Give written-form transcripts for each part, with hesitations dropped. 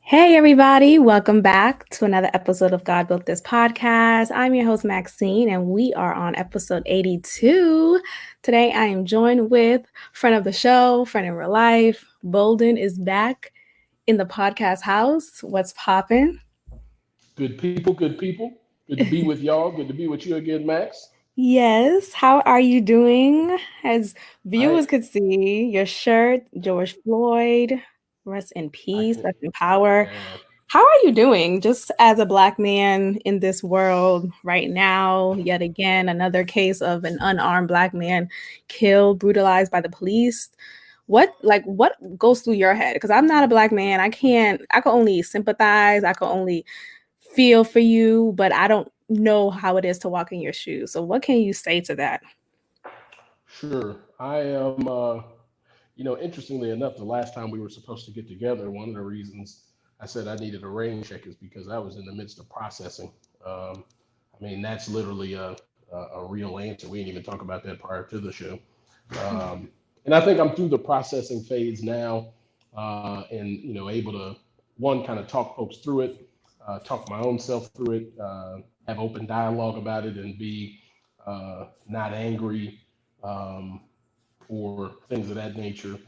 Hey, everybody, welcome back to another episode of God Built This podcast. I'm your host, Maxine, and we are on episode 82. Today, I am joined with friend of the show, friend in real life. Bolden is back in the podcast house. What's poppin'? Good people, good people. Good to be with y'all. Good to be with you again, Max. Yes, how are you doing? As I viewers could see, your shirt, George Floyd, rest in I peace, can rest in power. man. How are you doing just as a Black man in this world right now? Yet again, another case of an unarmed Black man killed, brutalized by the police. What goes through your head? Because I'm not a Black man. I can only sympathize. I can only feel for you, but I don't know how it is to walk in your shoes. So what can you say to that? Sure. I am interestingly enough, the last time we were supposed to get together, one of the reasons I said I needed a rain check is because I was in the midst of processing. That's literally a real answer. We didn't even talk about that prior to the show. Um, and I think I'm through the processing phase now, and able to one kind of talk folks through it, talk my own self through it, have open dialogue about it, and be not angry um, or things of that nature.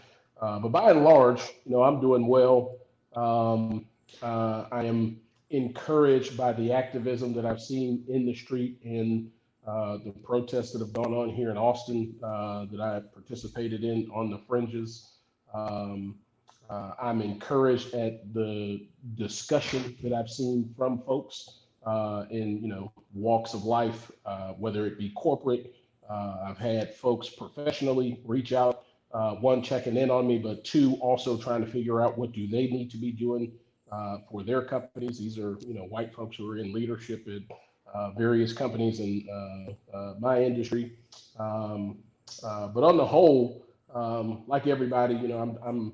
But by and large, I'm doing well. Um, I am encouraged by the activism that I've seen in the street and the protests that have gone on here in Austin that I participated in on the fringes. Um, I'm encouraged at the discussion that I've seen from folks in walks of life, whether it be corporate. I've had folks professionally reach out, one checking in on me, but two also trying to figure out what do they need to be doing for their companies. These are white folks who are in leadership at various companies in my industry. Um, but on the whole, like everybody, I'm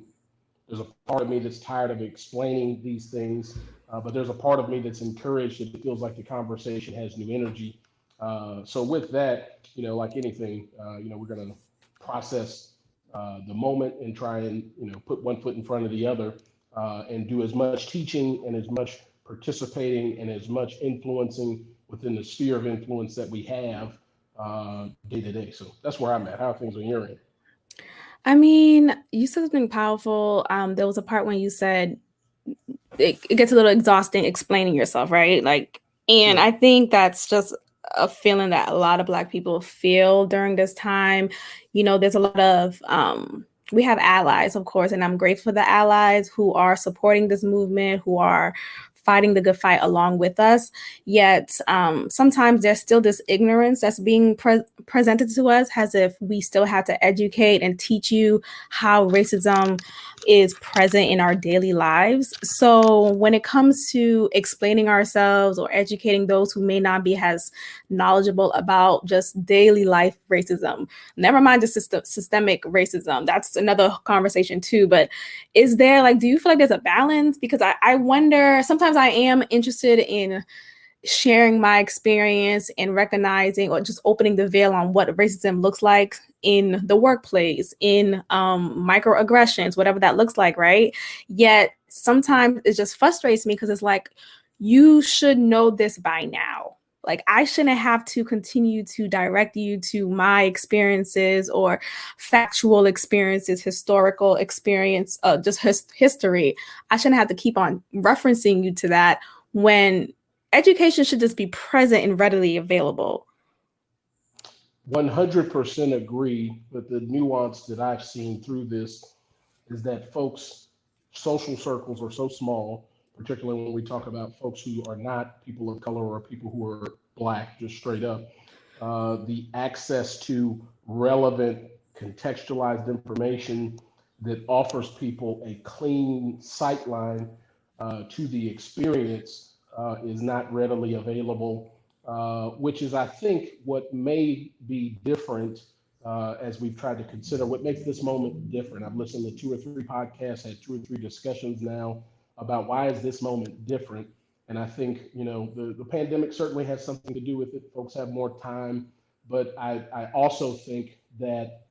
there's a part of me that's tired of explaining these things, but there's a part of me that's encouraged that it feels like the conversation has new energy. So with that, like anything, we're going to process the moment and try and put one foot in front of the other, and do as much teaching and as much participating and as much influencing within the sphere of influence that we have day to day. So that's where I'm at. How are things on your end? I mean, you said something powerful. There was a part when you said it gets a little exhausting explaining yourself, right? And Sure. I think that's just a feeling that a lot of Black people feel during this time. There's a lot of we have allies, of course, and I'm grateful for the allies who are supporting this movement, who are fighting the good fight along with us. Yet sometimes there's still this ignorance that's being presented to us as if we still have to educate and teach you how racism is present in our daily lives. So when it comes to explaining ourselves or educating those who may not be as knowledgeable about just daily life racism, never mind the systemic racism, that's another conversation too. But is there do you feel like there's a balance? Because I wonder, sometimes I am interested in sharing my experience and recognizing or just opening the veil on what racism looks like in the workplace, in microaggressions, whatever that looks like, right? Yet sometimes it just frustrates me because it's like, you should know this by now. Like, I shouldn't have to continue to direct you to my experiences or factual experiences, historical experience, just history. I shouldn't have to keep on referencing you to that when education should just be present and readily available. 100% agree, but the nuance that I've seen through this is that folks' social circles are so small, particularly when we talk about folks who are not people of color or people who are black, just straight up. The access to relevant, contextualized information that offers people a clean sightline to the experience is not readily available, which is, I think, what may be different as we've tried to consider what makes this moment different. I've listened to two or three podcasts, had two or three discussions now about why is this moment different. And I think, the pandemic certainly has something to do with it. Folks have more time. But I also think that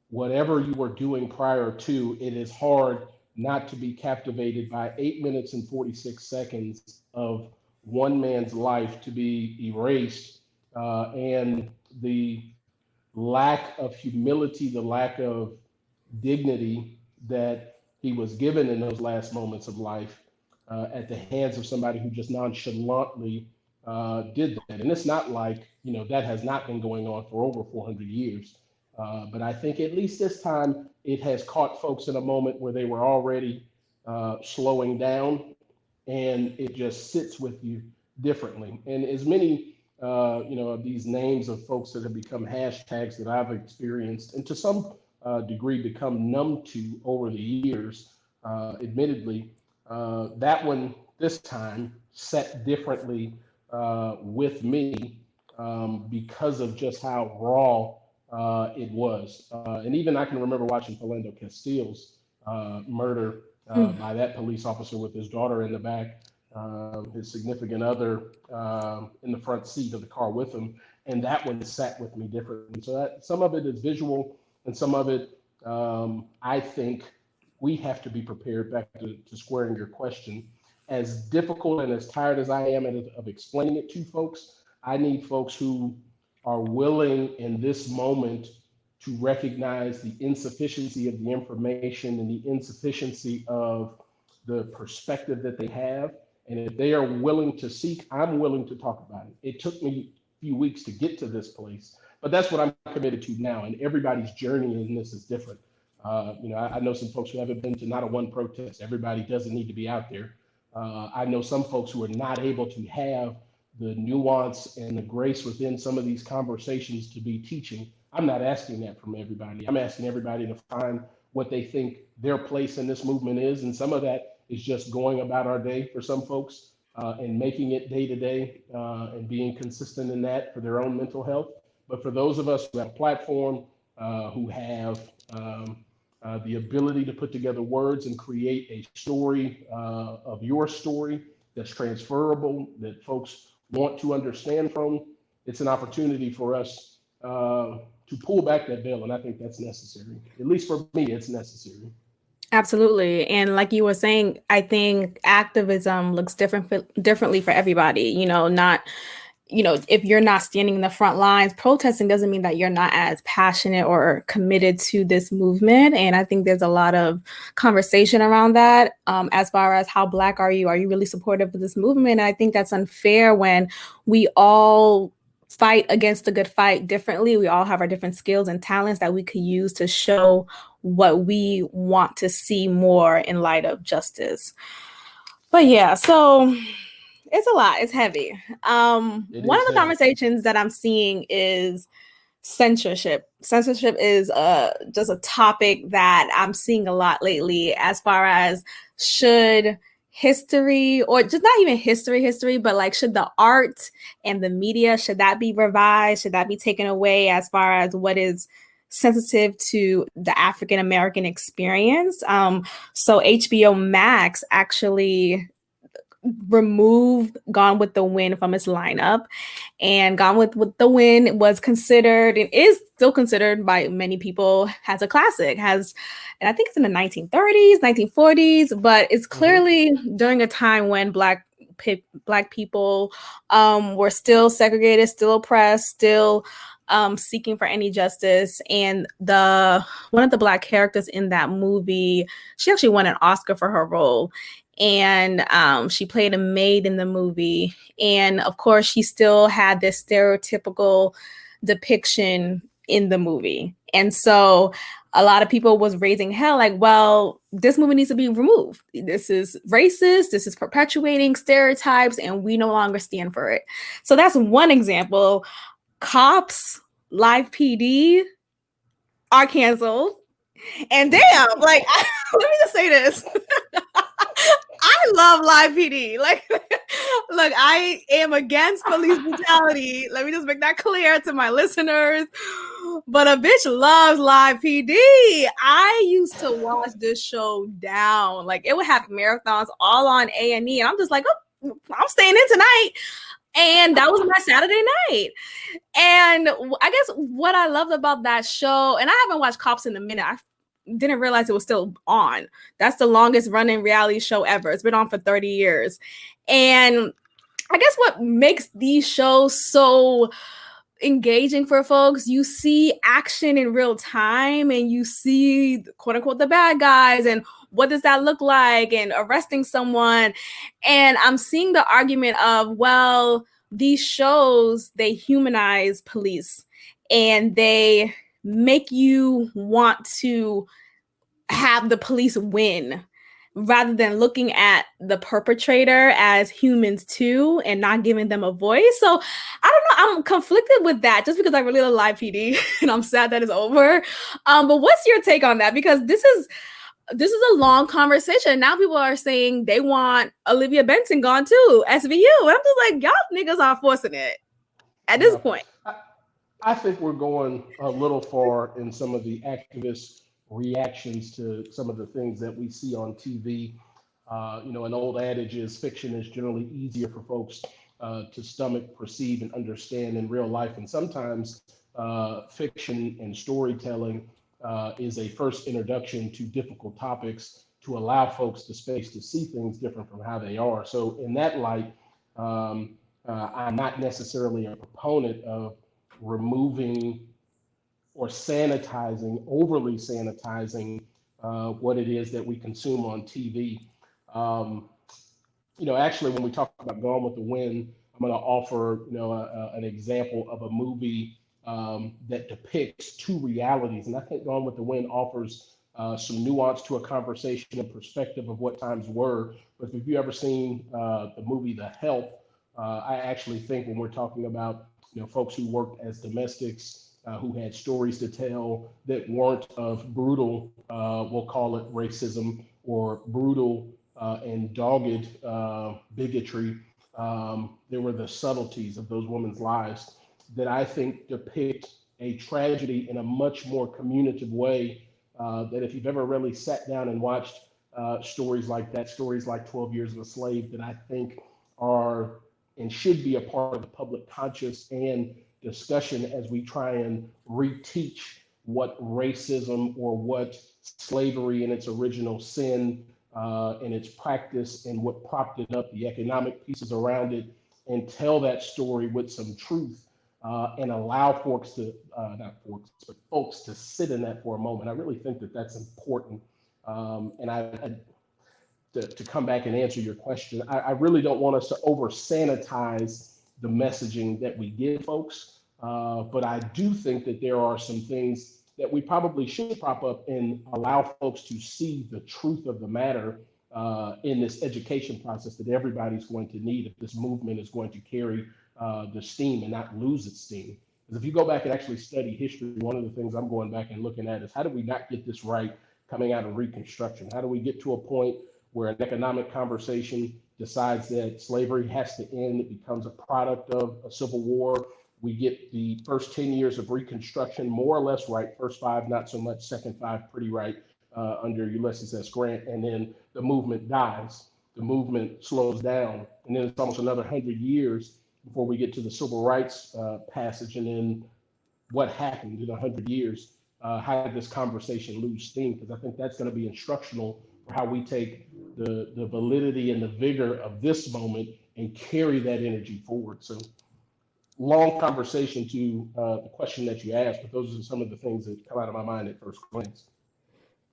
whatever you were doing prior to, it is hard not to be captivated by 8 minutes and 46 seconds of one man's life to be erased, and the lack of humility, the lack of dignity that he was given in those last moments of life at the hands of somebody who just nonchalantly did that. And it's not like, that has not been going on for over 400 years. But I think at least this time it has caught folks in a moment where they were already slowing down, and it just sits with you differently. And as many, of these names of folks that have become hashtags that I've experienced, and to some degree become numb to over the years, admittedly, that one this time set differently with me because of just how raw it was. And even I can remember watching Philando Castile's murder by that police officer with his daughter in the back, his significant other in the front seat of the car with him. And that one sat with me differently. So that, some of it is visual, and some of it, I think we have to be prepared, back to squaring your question. As difficult and as tired as I am of explaining it to folks, I need folks who are willing in this moment to recognize the insufficiency of the information and the insufficiency of the perspective that they have. And if they are willing to seek, I'm willing to talk about it. It took me a few weeks to get to this place, but that's what I'm committed to now. And everybody's journey in this is different. I know some folks who haven't been to not a one protest. Everybody doesn't need to be out there. I know some folks who are not able to have the nuance and the grace within some of these conversations to be teaching. I'm not asking that from everybody. I'm asking everybody to find what they think their place in this movement is. And some of that is just going about our day for some folks, and making it day to day, and being consistent in that for their own mental health. But for those of us who have a platform, who have the ability to put together words and create a story of your story that's transferable, that folks want to understand from, it's an opportunity for us to pull back that veil. And I think that's necessary. At least for me, it's necessary. Absolutely. And like you were saying, I think activism looks differently for everybody, not if you're not standing in the front lines, protesting doesn't mean that you're not as passionate or committed to this movement. And I think there's a lot of conversation around that, as far as how Black are you? Are you really supportive of this movement? And I think that's unfair when we all fight against a good fight differently. We all have our different skills and talents that we could use to show what we want to see more in light of justice. But yeah, so it's a lot. It's heavy. One of the conversations that I'm seeing is censorship. Censorship is just a topic that I'm seeing a lot lately, as far as should history, or just not even history, but like, should the art and the media, should that be revised? Should that be taken away, as far as what is sensitive to the African American experience? So HBO Max actually removed Gone with the Wind from its lineup, and Gone with the Wind was considered, and is still considered by many people, as a classic. And I think it's in the 1930s, 1940s, but it's clearly during a time when Black people were still segregated, still oppressed, still seeking for any justice. And one of the Black characters in that movie, she actually won an Oscar for her role. And she played a maid in the movie. And of course, she still had this stereotypical depiction in the movie. And so a lot of people was raising hell, like, well, this movie needs to be removed. This is racist. This is perpetuating stereotypes, and we no longer stand for it. So that's one example. Cops, Live PD are canceled. And damn, like, let me just say this. I love Live PD. Like, look, I am against police brutality. Let me just make that clear to my listeners. But a bitch loves Live PD. I used to watch this show down. Like, it would have marathons all on A&E. And I'm just like, oh, I'm staying in tonight. And that was my Saturday night. And I guess what I loved about that show, and I haven't watched Cops in a minute. didn't realize it was still on. That's the longest running reality show ever. It's been on for 30 years. And I guess what makes these shows so engaging for folks, you see action in real time and you see quote unquote the bad guys and what does that look like and arresting someone. And I'm seeing the argument of, well, these shows, they humanize police and they make you want to have the police win rather than looking at the perpetrator as humans too and not giving them a voice. So I don't know, I'm conflicted with that just because I really love Live PD and I'm sad that it's over. But what's your take on that? Because this is a long conversation. Now people are saying they want Olivia Benson gone too, SVU. And I'm just like, y'all niggas are forcing it at this point. I think we're going a little far in some of the activist reactions to some of the things that we see on TV. An old adage is fiction is generally easier for folks to stomach, perceive, and understand in real life. And sometimes fiction and storytelling is a first introduction to difficult topics to allow folks the space to see things different from how they are. So in that light, I'm not necessarily a proponent of removing or overly sanitizing what it is that we consume on TV. Actually, when we talk about Gone with the Wind, I'm going to offer, an example of a movie that depicts two realities. And I think Gone with the Wind offers some nuance to a conversation and perspective of what times were. But if you've ever seen the movie The Help, I actually think when we're talking about folks who worked as domestics, who had stories to tell that weren't of brutal, we'll call it racism, or brutal and dogged bigotry. There were the subtleties of those women's lives that I think depict a tragedy in a much more communicative way. That if you've ever really sat down and watched stories like that, stories like 12 Years of a Slave, that I think are and should be a part of the public conscious and discussion as we try and reteach what racism or what slavery in its original sin and its practice and what propped it up, the economic pieces around it, and tell that story with some truth and allow folks to, not folks, but folks to sit in that for a moment. I really think that that's important. To come back and answer your question, I really don't want us to over sanitize the messaging that we give folks. But I do think that there are some things that we probably should prop up and allow folks to see the truth of the matter in this education process that everybody's going to need if this movement is going to carry the steam and not lose its steam. Because if you go back and actually study history, one of the things I'm going back and looking at is how did we not get this right coming out of Reconstruction? How do we get to a point where an economic conversation decides that slavery has to end? It becomes a product of a civil war. We get the first 10 years of Reconstruction more or less right. First 5, not so much. Second 5, pretty right under Ulysses S. Grant. And then the movement dies. The movement slows down. And then it's almost another 100 years before we get to the Civil Rights passage. And then what happened in 100 years? How did this conversation lose steam? Because I think that's going to be instructional for how we take the validity and the vigor of this moment and carry that energy forward. So long conversation to the question that you asked, but those are some of the things that come out of my mind at first glance.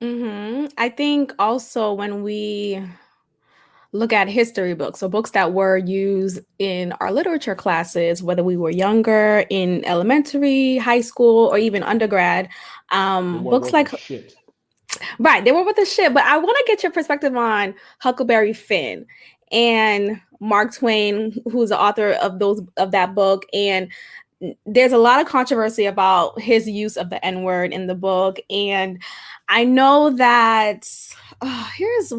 I think also when we look at history books, so books that were used in our literature classes, whether we were younger in elementary, high school, or even undergrad, books like shit. Right, they were with the shit, but I want to get your perspective on Huckleberry Finn and Mark Twain, who's the author of that book. And there's a lot of controversy about his use of the N-word in the book. And I know that as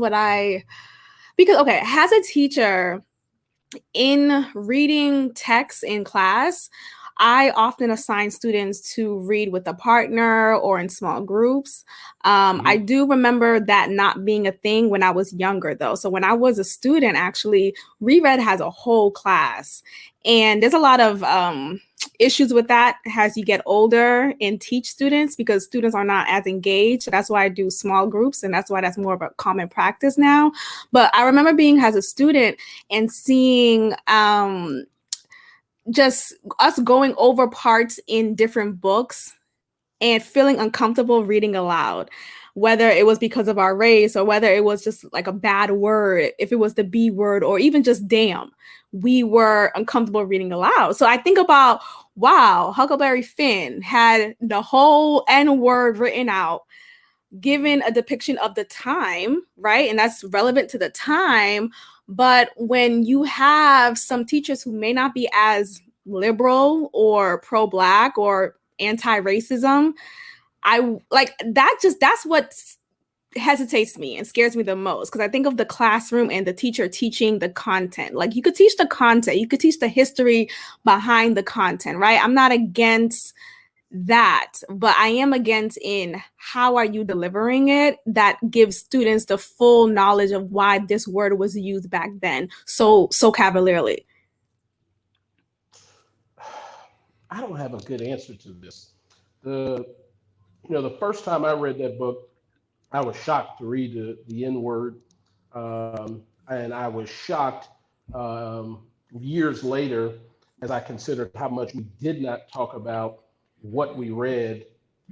a teacher in reading texts in class, I often assign students to read with a partner or in small groups. I do remember that not being a thing when I was younger, though. So when I was a student, actually, reread has a whole class. And there's a lot of issues with that as you get older and teach students, because students are not as engaged. So that's why I do small groups, and that's why that's more of a common practice now. But I remember being as a student and seeing just us going over parts in different books and feeling uncomfortable reading aloud, whether it was because of our race or whether it was just like a bad word, if it was the B word or even just damn, we were uncomfortable reading aloud. So I think about, wow, Huckleberry Finn had the whole N word written out, given a depiction of the time, right? And that's relevant to the time. But when you have some teachers who may not be as liberal or pro-Black or anti-racism, I like that. Just that's what hesitates me and scares me the most, because I think of the classroom and the teacher teaching the content. Like, you could teach the content, you could teach the history behind the content, right? I'm not against that, but I am against in how are you delivering it that gives students the full knowledge of why this word was used back then so cavalierly. I don't have a good answer to this. The first time I read that book, I was shocked to read the N word, and I was shocked years later as I considered how much we did not talk about what we read,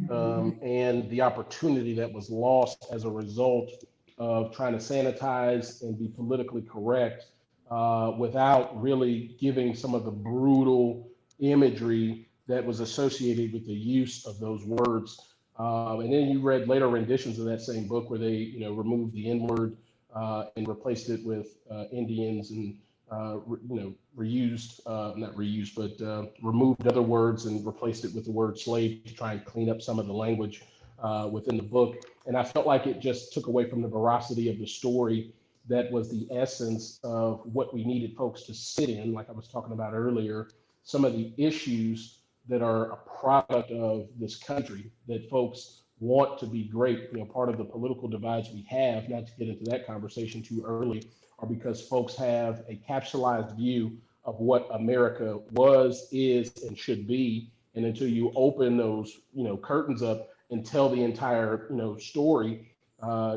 and the opportunity that was lost as a result of trying to sanitize and be politically correct, without really giving some of the brutal imagery that was associated with the use of those words. And then you read later renditions of that same book where they, removed the N word, and replaced it with Indians, and reused, not reused, but removed other words and replaced it with the word slave to try and clean up some of the language within the book. And I felt like it just took away from the veracity of the story that was the essence of what we needed folks to sit in, like I was talking about earlier, some of the issues that are a product of this country that folks want to be great. Part of the political divides we have, not to get into that conversation too early, are because folks have a capsulized view of what America was, is, and should be. And until you open those, curtains up and tell the entire, story,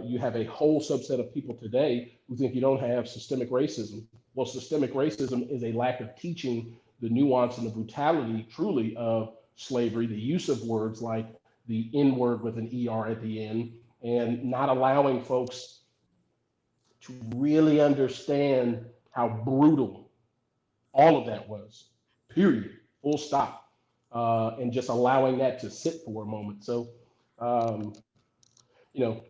you have a whole subset of people today who think you don't have systemic racism. Well, systemic racism is a lack of teaching the nuance and the brutality truly of slavery, the use of words like the N word with an ER at the end, and not allowing folks to really understand how brutal all of that was, period, full stop, and just allowing that to sit for a moment. So, um,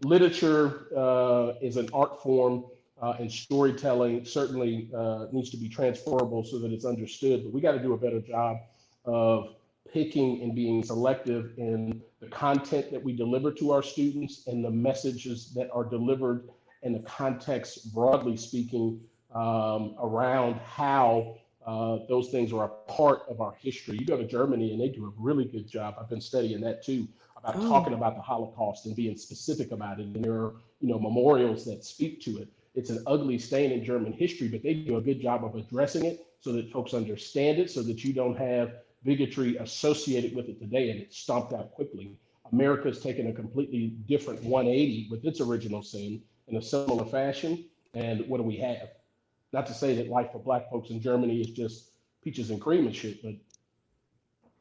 literature is an art form, and storytelling certainly needs to be transferable so that it's understood. But we got to do a better job of picking and being selective in the content that we deliver to our students and the messages that are delivered in the context, broadly speaking, around how those things are a part of our history. You go to Germany and they do a really good job. I've been studying that too, about talking about the Holocaust and being specific about it. And there are, memorials that speak to it. It's an ugly stain in German history, but they do a good job of addressing it so that folks understand it, so that you don't have bigotry associated with it today and it's stomped out quickly. America's taken a completely different 180 with its original sin in a similar fashion. And what do we have? Not to say that life for Black folks in Germany is just peaches and cream and shit, but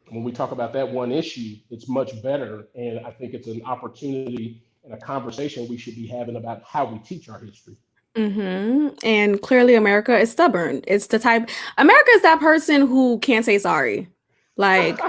when we talk about that one issue, it's much better. And I think it's an opportunity and a conversation we should be having about how we teach our history. And clearly America is stubborn. It's the type, America is that person who can't say sorry. Like,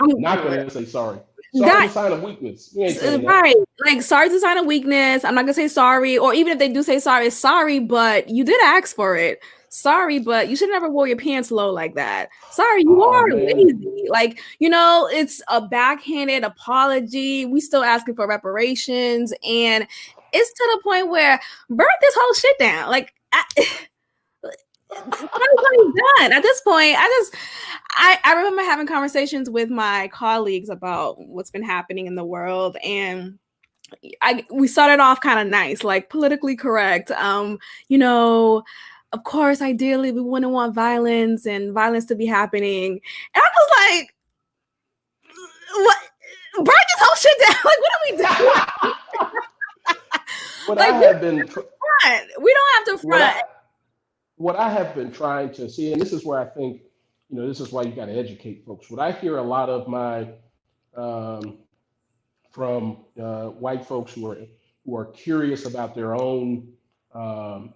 Not going to say sorry. Sorry is that a sign of weakness. We ain't saying that. right. Like, sorry is a sign of weakness. I'm not gonna say sorry, or even if they do say sorry, it's sorry, but you did ask for it. Sorry, but you should never wear your pants low like that. Sorry, you Oh, are man. lazy. Like, it's a backhanded apology. We still asking for reparations, and it's to the point where burn this whole shit down. Like, 2020's done. At this point, I remember having conversations with my colleagues about what's been happening in the world, and we started off kind of nice, like politically correct. You know, of course, ideally, we wouldn't want violence to be happening. And I was like, what? Burn this whole shit down. Like, what are we doing? What like, I have been, we don't have to front. What I have been trying to see, and this is where I think, this is why you got to educate folks. What I hear a lot of um, from white folks who are curious about their own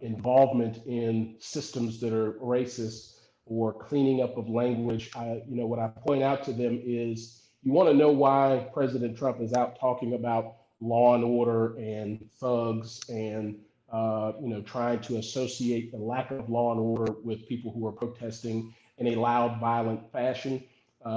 involvement in systems that are racist or cleaning up of language. What I point out to them is, you want to know why President Trump is out talking about law and order and thugs and trying to associate the lack of law and order with people who are protesting in a loud, violent fashion,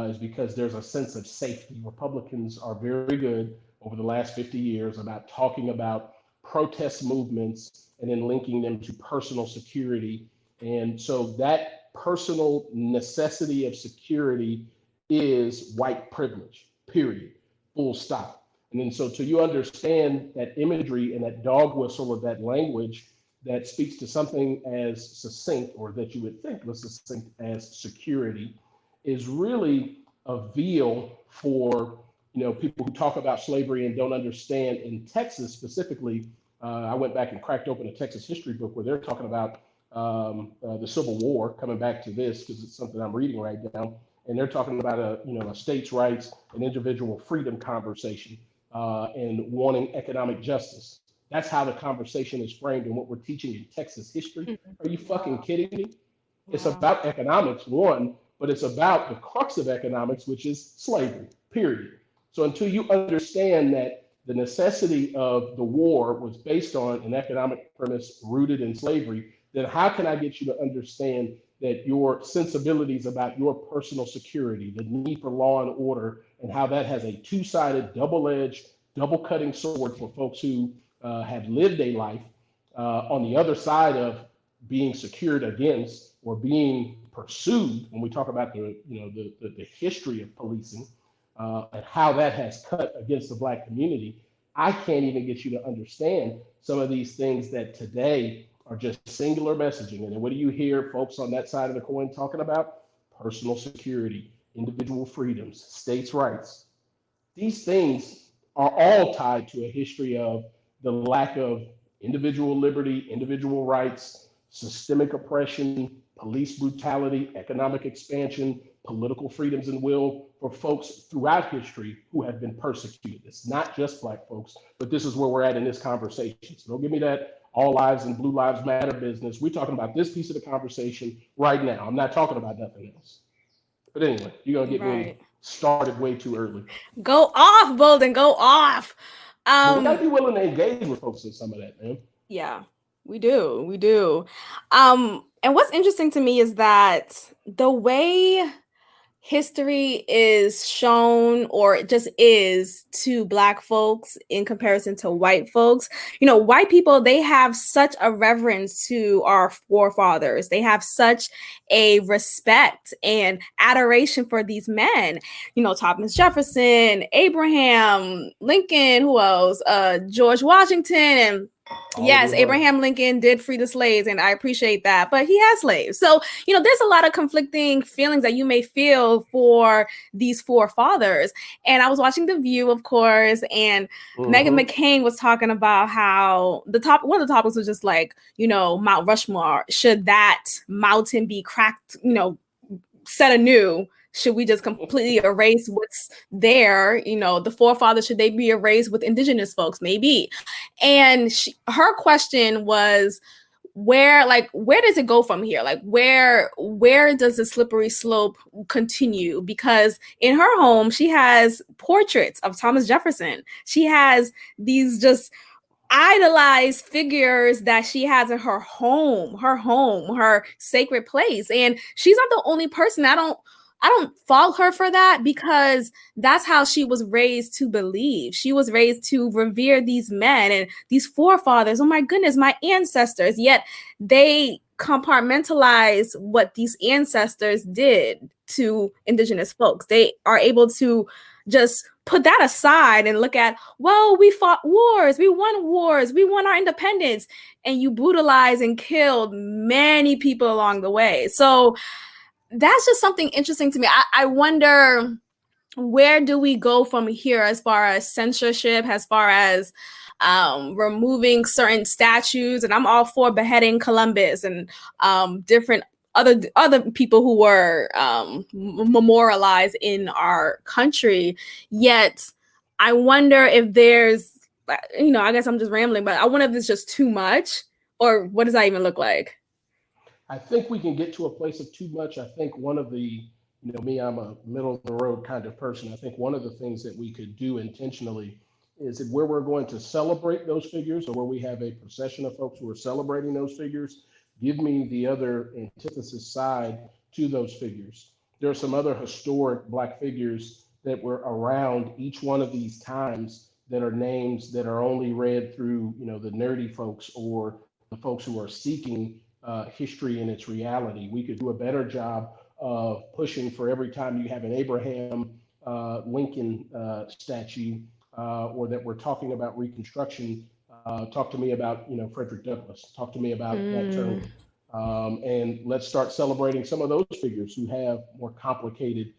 is because there's a sense of safety. Republicans are very good over the last 50 years about talking about protest movements and then linking them to personal security. And so that personal necessity of security is white privilege, period, full stop. And then so till you understand that imagery and that dog whistle of that language that speaks to something as succinct, or that you would think was succinct as security, is really a veil for people who talk about slavery and don't understand. In Texas specifically, I went back and cracked open a Texas history book where they're talking about the Civil War, coming back to this because it's something I'm reading right now, and they're talking about a states' rights and individual freedom conversation, and wanting economic justice. That's how the conversation is framed and what we're teaching in Texas history. Are you fucking kidding me? It's about economics, one, but it's about the crux of economics, which is slavery, period. So until you understand that the necessity of the war was based on an economic premise rooted in slavery, then how can I get you to understand that your sensibilities about your personal security, the need for law and order, and how that has a two-sided, double-edged, double-cutting sword for folks who have lived a life on the other side of being secured against or being pursued? When we talk about the history of policing and how that has cut against the Black community, I can't even get you to understand some of these things that today are just singular messaging. And then what do you hear folks on that side of the coin talking about? Personal security, individual freedoms, states' rights. These things are all tied to a history of the lack of individual liberty, individual rights, systemic oppression, police brutality, economic expansion, political freedoms and will for folks throughout history who have been persecuted. It's not just Black folks, but this is where we're at in this conversation. So don't give me that all lives and blue lives matter business. We're talking about this piece of the conversation right now. I'm not talking about nothing else. But anyway, you're going to get me started way too early. Go off, Bolden, go off. But we got to be willing to engage with folks in some of that, man. Yeah, we do. And what's interesting to me is that the way history is shown, or it just is, to Black folks in comparison to white folks, white people, they have such a reverence to our forefathers. They have such a respect and adoration for these men, Thomas Jefferson, Abraham Lincoln, who else, George Washington, and yes, Abraham Lincoln did free the slaves, and I appreciate that, but he has slaves. So, there's a lot of conflicting feelings that you may feel for these forefathers. And I was watching The View, of course, and Meghan McCain was talking about how one of the topics was just like, Mount Rushmore, should that mountain be cracked, set anew? Should we just completely erase what's there? The forefathers, should they be erased with indigenous folks? Maybe. And her question was, where does it go from here? Like, where does the slippery slope continue? Because in her home, she has portraits of Thomas Jefferson. She has these just idolized figures that she has in her home, her sacred place. And she's not the only person. I don't fault her for that, because that's how she was raised to believe. She was raised to revere these men and these forefathers. Oh my goodness, my ancestors. Yet they compartmentalize what these ancestors did to indigenous folks. They are able to just put that aside and look at, well, we fought wars, we won our independence, and you brutalized and killed many people along the way. So that's just something interesting to me. I wonder, where do we go from here as far as censorship, as far as removing certain statues? And I'm all for beheading Columbus and different other people who were memorialized in our country. Yet I wonder if there's, I guess I'm just rambling, but I wonder if it's just too much, or what does that even look like? I think we can get to a place of too much. I think one of the, me, I'm a middle of the road kind of person. I think one of the things that we could do intentionally is that where we're going to celebrate those figures, or where we have a procession of folks who are celebrating those figures, give me the other antithesis side to those figures. There are some other historic Black figures that were around each one of these times that are names that are only read through, the nerdy folks or the folks who are seeking history in its reality. We could do a better job of pushing for every time you have an Abraham Lincoln statue, or that we're talking about Reconstruction. Talk to me about Frederick Douglass. Talk to me about Nat Turner. And let's start celebrating some of those figures who have more complicated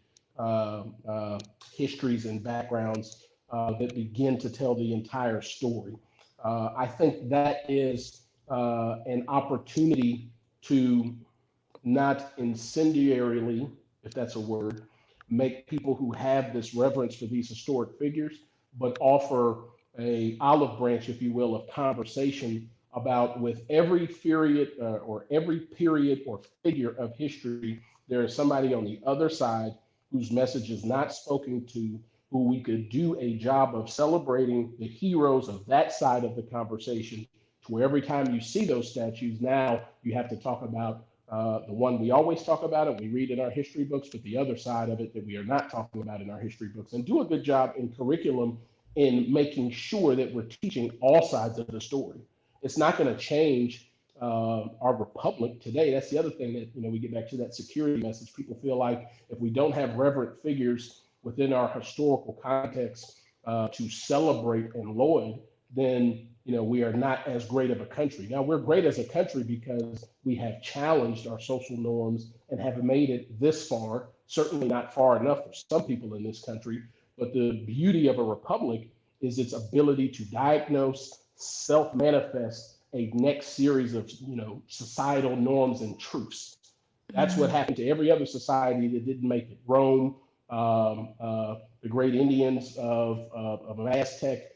histories and backgrounds that begin to tell the entire story. I think that is an opportunity to not incendiarily, if that's a word, make people who have this reverence for these historic figures, but offer a olive branch, if you will, of conversation about, with every period or every period or figure of history, there is somebody on the other side whose message is not spoken to, who we could do a job of celebrating the heroes of that side of the conversation, to where every time you see those statues, now you have to talk about the one we always talk about and we read in our history books, but the other side of it that we are not talking about in our history books, and do a good job in curriculum in making sure that we're teaching all sides of the story. It's not going to change our republic today. That's the other thing that, we get back to that security message. People feel like if we don't have reverent figures within our historical context to celebrate and laud, then we are not as great of a country. Now, we're great as a country because we have challenged our social norms and have made it this far, certainly not far enough for some people in this country. But the beauty of a republic is its ability to diagnose, self-manifest a next series of, societal norms and truths. That's what happened to every other society that didn't make it. Rome, the great Indians of Aztec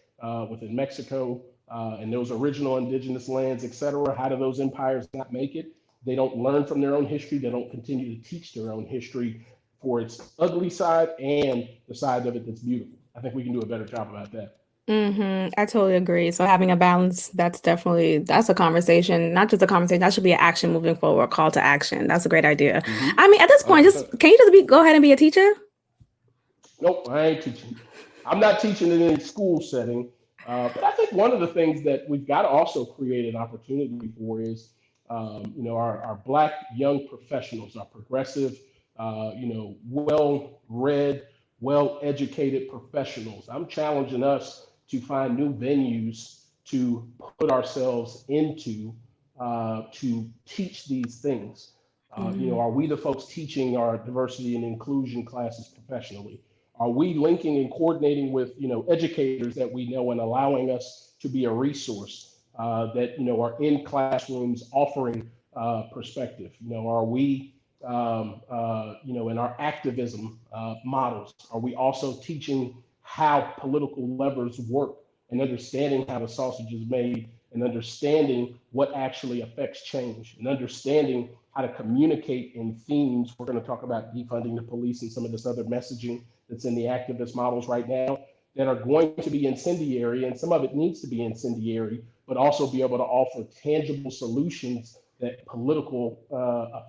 within Mexico, and those original indigenous lands, et cetera. How do those empires not make it? They don't learn from their own history. They don't continue to teach their own history for its ugly side and the side of it that's beautiful. I think we can do a better job about that. I totally agree. So having a balance, that's a conversation, not just a conversation. That should be an action moving forward, call to action. That's a great idea. Mm-hmm. I mean, at this point, can you just go ahead and be a teacher? Nope, I ain't teaching. I'm not teaching in any school setting. But I think one of the things that we've got to also create an opportunity for is, our Black young professionals, our progressive, well-read, well-educated professionals. I'm challenging us to find new venues to put ourselves into to teach these things. Are we the folks teaching our diversity and inclusion classes professionally? Are we linking and coordinating with, educators that we know and allowing us to be a resource that, are in classrooms offering perspective? Are we, in our activism models, are we also teaching how political levers work and understanding how the sausage is made and understanding what actually affects change and understanding how to communicate in themes? We're going to talk about defunding the police and some of this other messaging that's in the activist models right now that are going to be incendiary, and some of it needs to be incendiary, but also be able to offer tangible solutions that political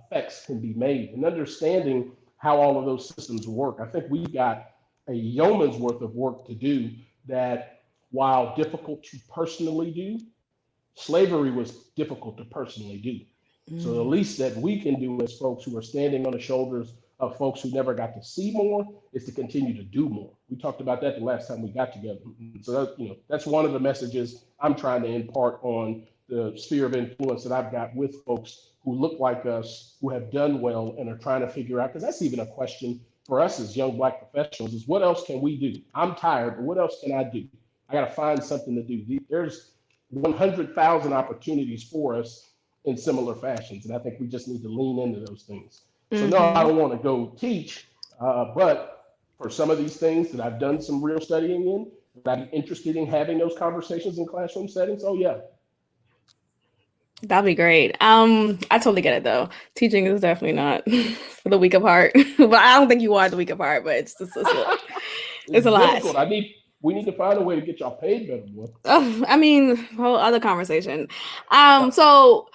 effects can be made, and understanding how all of those systems work. I think we've got a yeoman's worth of work to do that, while difficult to personally do, slavery was difficult to personally do. So the least that we can do as folks who are standing on the shoulders of folks who never got to see more is to continue to do more. We talked about that the last time we got together. So that, that's one of the messages I'm trying to impart on the sphere of influence that I've got with folks who look like us, who have done well and are trying to figure out, because that's even a question for us as young Black professionals, is what else can we do? I'm tired, but what else can I do? I got to find something to do. There's 100,000 opportunities for us in similar fashions. And I think we just need to lean into those things. So, no, I don't want to go teach, but for some of these things that I've done some real studying in, that I'm interested in having those conversations in classroom settings, oh, yeah. That'd be great. I totally get it though. Teaching is definitely not for the weak of heart. But I don't think you are the weak of heart, but it's just it's a difficult. lot. We need to find a way to get y'all paid better, boy. I mean, whole other conversation. So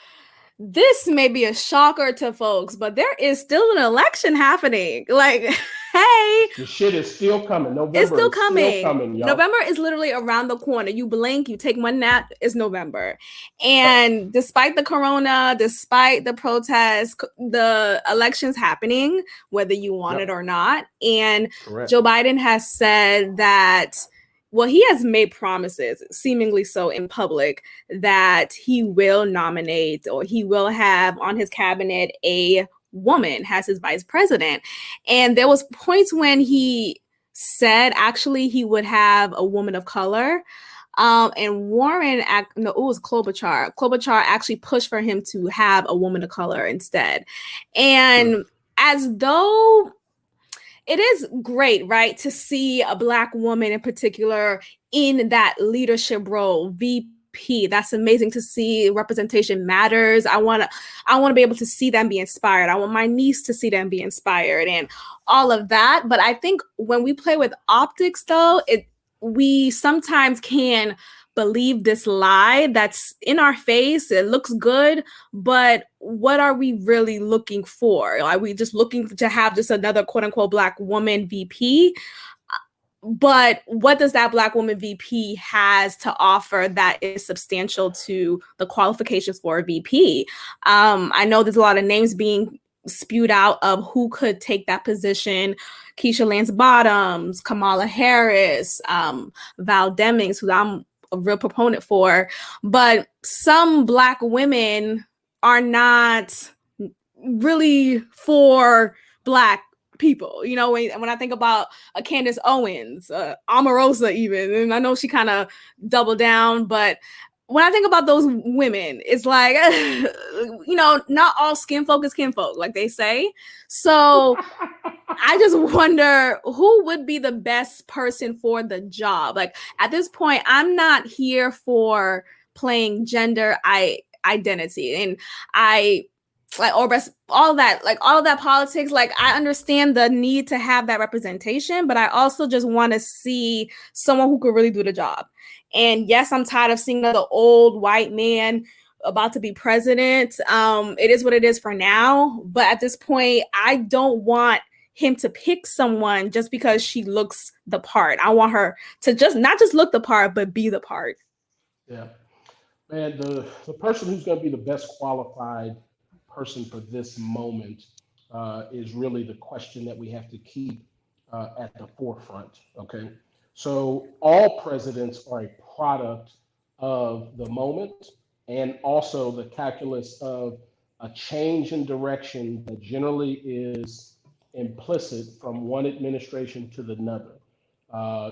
this may be a shocker to folks, but there is still an election happening. Like, hey, the shit is still coming. November it's still coming. Still coming, y'all. November is literally around the corner. You blink, you take one nap, it's November. And despite the corona, despite the protests, the election's happening, whether you want it or not. And Correct. Joe Biden has said that, well, he has made promises, seemingly so in public, that he will nominate or he will have on his cabinet a woman as his vice president. And there was points when he said actually he would have a woman of color. And Warren, it was Klobuchar. Klobuchar actually pushed for him to have a woman of color instead. And as though it is great, right, to see a Black woman in particular in that leadership role, VP. That's amazing to see. Representation matters. I want to be able to see them be inspired. I want my niece to see them be inspired and all of that. But I think when we play with optics, though, we sometimes can believe this lie that's in our face. It looks good, but what are we really looking for? Are we just looking to have just another quote unquote Black woman VP? But what does that Black woman VP has to offer that is substantial to the qualifications for a VP? I know there's a lot of names being spewed out of who could take that position. Keisha Lance Bottoms, Kamala Harris, Val Demings, who I'm a real proponent for. But some Black women are not really for Black people. You know, when I think about a Candace Owens, Omarosa even, and I know she kind of doubled down, but when I think about those women, it's like, not all skin folk is kinfolk, like they say. So I just wonder who would be the best person for the job. Like at this point, I'm not here for playing gender identity, and all of that politics. Like I understand the need to have that representation, but I also just want to see someone who could really do the job. And yes, I'm tired of seeing the old white man about to be president. It is what it is for now. But at this point, I don't want him to pick someone just because she looks the part. I want her to not just look the part, but be the part. Yeah. Man, the person who's going to be the best qualified person for this moment is really the question that we have to keep at the forefront. Okay. So all presidents are a product of the moment and also the calculus of a change in direction that generally is implicit from one administration to the another.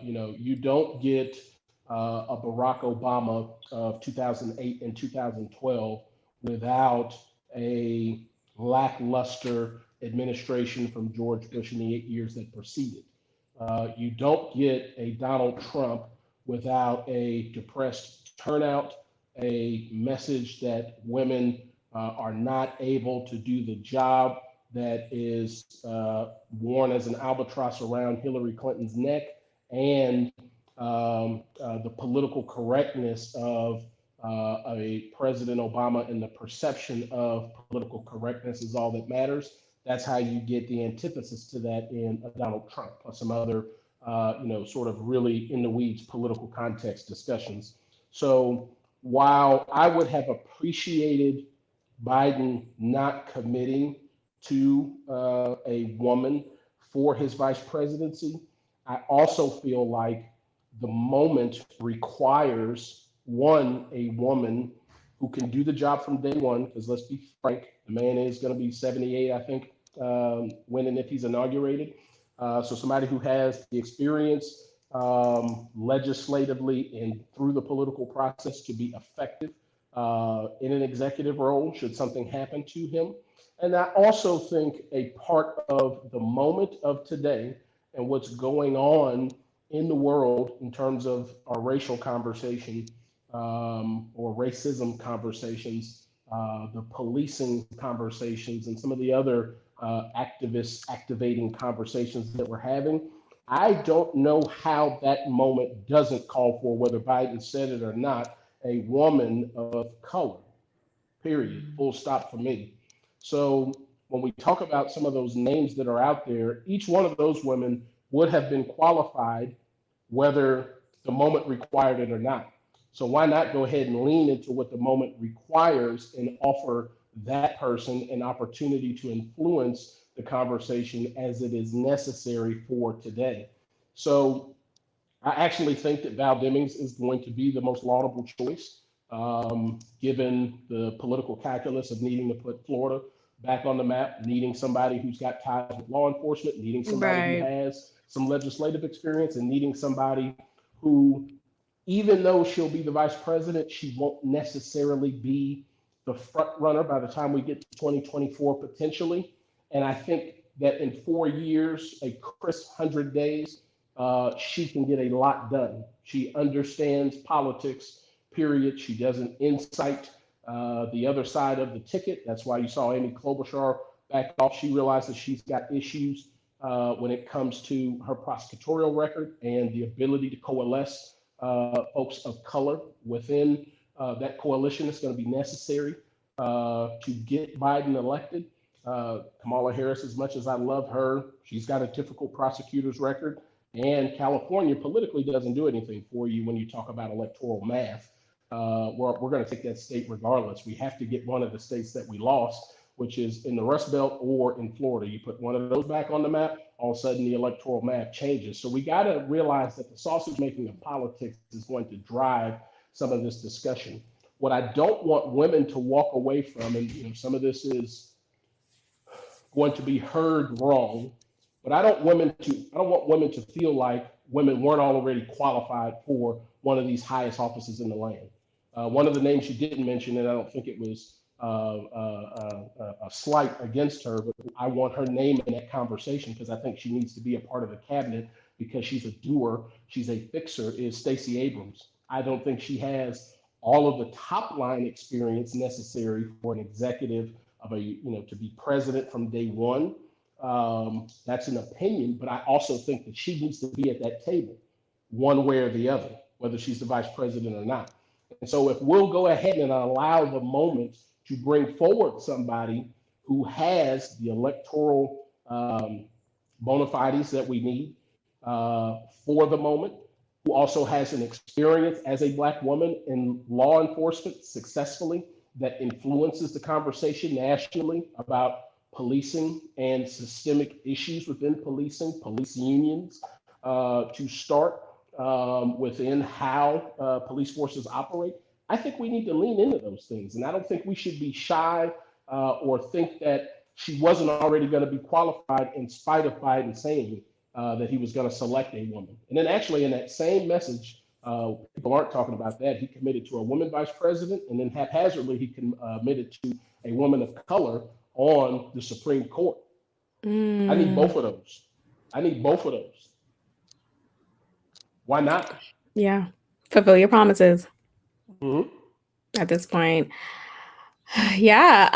You don't get a Barack Obama of 2008 and 2012 without a lackluster administration from George Bush in the 8 years that preceded. You don't get a Donald Trump without a depressed turnout, a message that women are not able to do the job that is worn as an albatross around Hillary Clinton's neck, and the political correctness of a President Obama and the perception of political correctness is all that matters. That's how you get the antithesis to that in a Donald Trump, plus some other, sort of really in the weeds political context discussions. So while I would have appreciated Biden not committing to a woman for his vice presidency. I also feel like the moment requires one, a woman who can do the job from day one, because let's be frank, the man is going to be 78, I think, when and if he's inaugurated. So somebody who has the experience legislatively and through the political process to be effective in an executive role should something happen to him. And I also think a part of the moment of today and what's going on in the world in terms of our racial conversation or racism conversations, the policing conversations, and some of the other activists activating conversations that we're having. I don't know how that moment doesn't call for, whether Biden said it or not, a woman of color, period, full stop for me. So when we talk about some of those names that are out there, each one of those women would have been qualified whether the moment required it or not. So why not go ahead and lean into what the moment requires and offer that person an opportunity to influence the conversation as it is necessary for today? So I actually think that Val Demings is going to be the most laudable choice, given the political calculus of needing to put Florida back on the map, needing somebody who's got ties with law enforcement, needing somebody who Right. has some legislative experience, and needing somebody who, even though she'll be the vice president, she won't necessarily be the front runner by the time we get to 2024 potentially. And I think that in 4 years, a crisp 100 days, she can get a lot done. She understands politics, period. She doesn't incite the other side of the ticket. That's why you saw Amy Klobuchar back off. She realizes she's got issues when it comes to her prosecutorial record and the ability to coalesce folks of color within that coalition that's going to be necessary to get Biden elected. Kamala Harris, as much as I love her, she's got a difficult prosecutor's record. And California politically doesn't do anything for you when you talk about electoral math. We're going to take that state regardless. We have to get one of the states that we lost, which is in the Rust Belt or in Florida. You put one of those back on the map, all of a sudden the electoral map changes. So we got to realize that the sausage making of politics is going to drive some of this discussion. What I don't want women to walk away from, and some of this is going to be heard wrong, but I don't want women to feel like women weren't already qualified for one of these highest offices in the land. One of the names you didn't mention, and I don't think it was a slight against her, but I want her name in that conversation because I think she needs to be a part of the cabinet because she's a doer, she's a fixer, is Stacey Abrams. I don't think she has all of the top line experience necessary for an executive of to be president from day one. That's an opinion, but I also think that she needs to be at that table one way or the other, whether she's the vice president or not. And so if we'll go ahead and allow the moment to bring forward somebody who has the electoral bona fides that we need for the moment, who also has an experience as a Black woman in law enforcement successfully, that influences the conversation nationally about policing and systemic issues within policing, police unions to start within how police forces operate. I think we need to lean into those things. And I don't think we should be shy or think that she wasn't already going to be qualified in spite of Biden saying that he was going to select a woman. And then actually in that same message, people aren't talking about that. He committed to a woman vice president, and then haphazardly he committed to a woman of color on the Supreme Court. I need both of those. Why not? Yeah. Fulfill your promises. Mm-hmm. At this point. Yeah.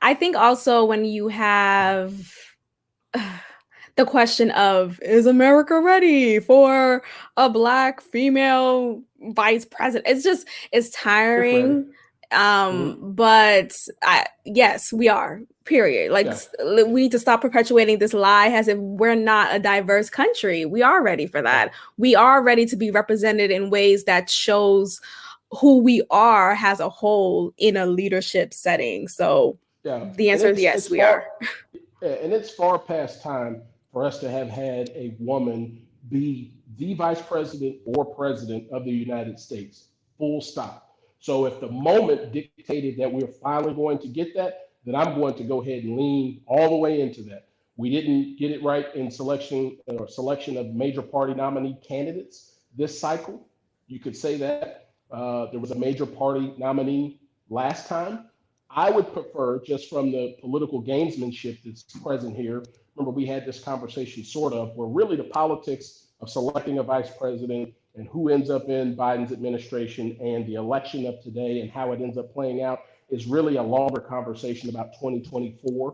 I think also when you have the question of, is America ready for a Black female vice president? It's tiring. But yes, we are, period. Like, yeah. We need to stop perpetuating this lie as if we're not a diverse country. We are ready for that. We are ready to be represented in ways that shows who we are as a whole in a leadership setting. So Yeah, the and answer is yes, we are. it's far past time for us to have had a woman be the vice president or president of the United States. Full stop. So if the moment dictated that we're finally going to get that, then I'm going to go ahead and lean all the way into that. We didn't get it right in selection of major party nominee candidates this cycle. You could say that there was a major party nominee last time. I would prefer, just from the political gamesmanship that's present here. Remember, we had this conversation sort of where really the politics of selecting a vice president and who ends up in Biden's administration and the election of today and how it ends up playing out is really a longer conversation about 2024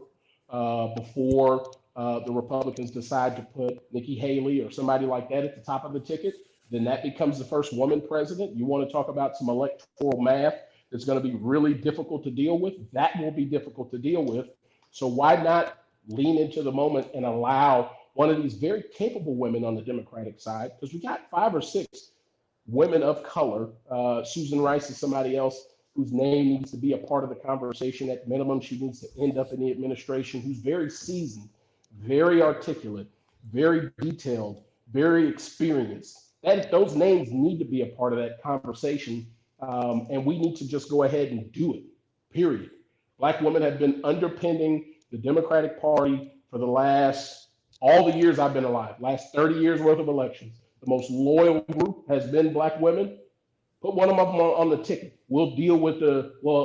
before the Republicans decide to put Nikki Haley or somebody like that at the top of the ticket. Then that becomes the first woman president. You want to talk about some electoral math that's going to be really difficult to deal with. That will be difficult to deal with. So why not lean into the moment and allow one of these very capable women on the Democratic side, because we got 5 or 6 women of color. Susan Rice is somebody else whose name needs to be a part of the conversation. At minimum, she needs to end up in the administration, who's very seasoned, very articulate, very detailed, very experienced. Those names need to be a part of that conversation, and we need to just go ahead and do it, period. Black women have been underpinning the Democratic Party for all the years I've been alive, last 30 years worth of elections. The most loyal group has been Black women. Put one of them on the ticket. We'll deal with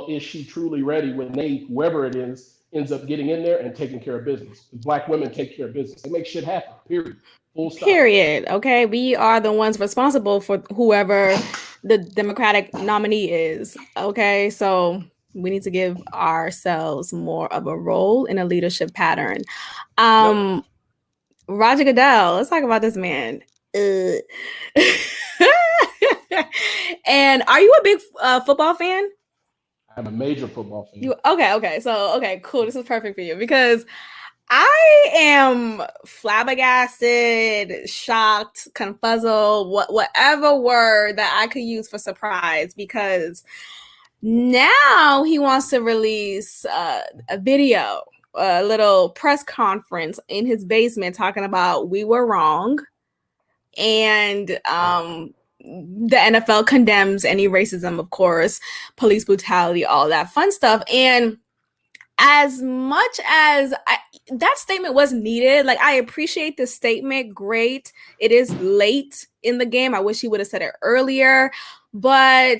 is she truly ready when whoever it is, ends up getting in there and taking care of business. Black women take care of business. They make shit happen, period. Full stop. Period. Okay. We are the ones responsible for whoever the Democratic nominee is. Okay. So we need to give ourselves more of a role in a leadership pattern. Yep. Roger Goodell, let's talk about this man. And are you a big football fan? I'm a major football fan. Okay, cool. This is perfect for you because I am flabbergasted, shocked, confuzzled, whatever word that I could use for surprise, because now he wants to release a video, a little press conference in his basement talking about we were wrong. And the NFL condemns any racism, of course, police brutality, all that fun stuff. And as much as that statement was needed, like, I appreciate the statement. Great. It is late in the game. I wish he would have said it earlier, but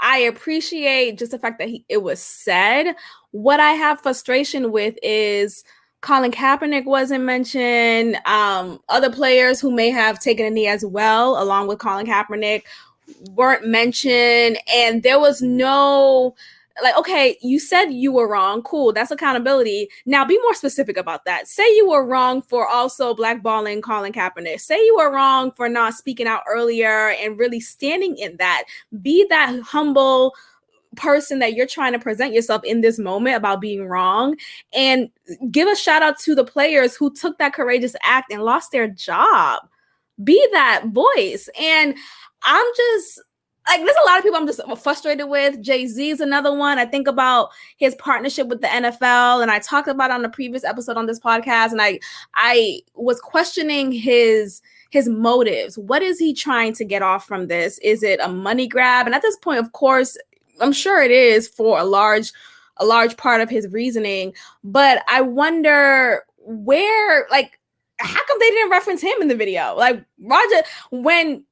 I appreciate just the fact that it was said. What I have frustration with is Colin Kaepernick wasn't mentioned. Other players who may have taken a knee as well, along with Colin Kaepernick, weren't mentioned. And there was no, like, okay, you said you were wrong. Cool. That's accountability. Now be more specific about that. Say you were wrong for also blackballing Colin Kaepernick. Say you were wrong for not speaking out earlier and really standing in that. Be that humble person that you're trying to present yourself in this moment about being wrong, and give a shout out to the players who took that courageous act and lost their job. Be that voice. And I'm just like, there's a lot of people I'm just frustrated with. Jay-Z is another one. I think about his partnership with the NFL, and I talked about it on the previous episode on this podcast, and I was questioning his motives. What is he trying to get off from this? Is it a money grab? And at this point, of course, I'm sure it is for a large part of his reasoning, but I wonder where, like, how come they didn't reference him in the video? Like, Roger, when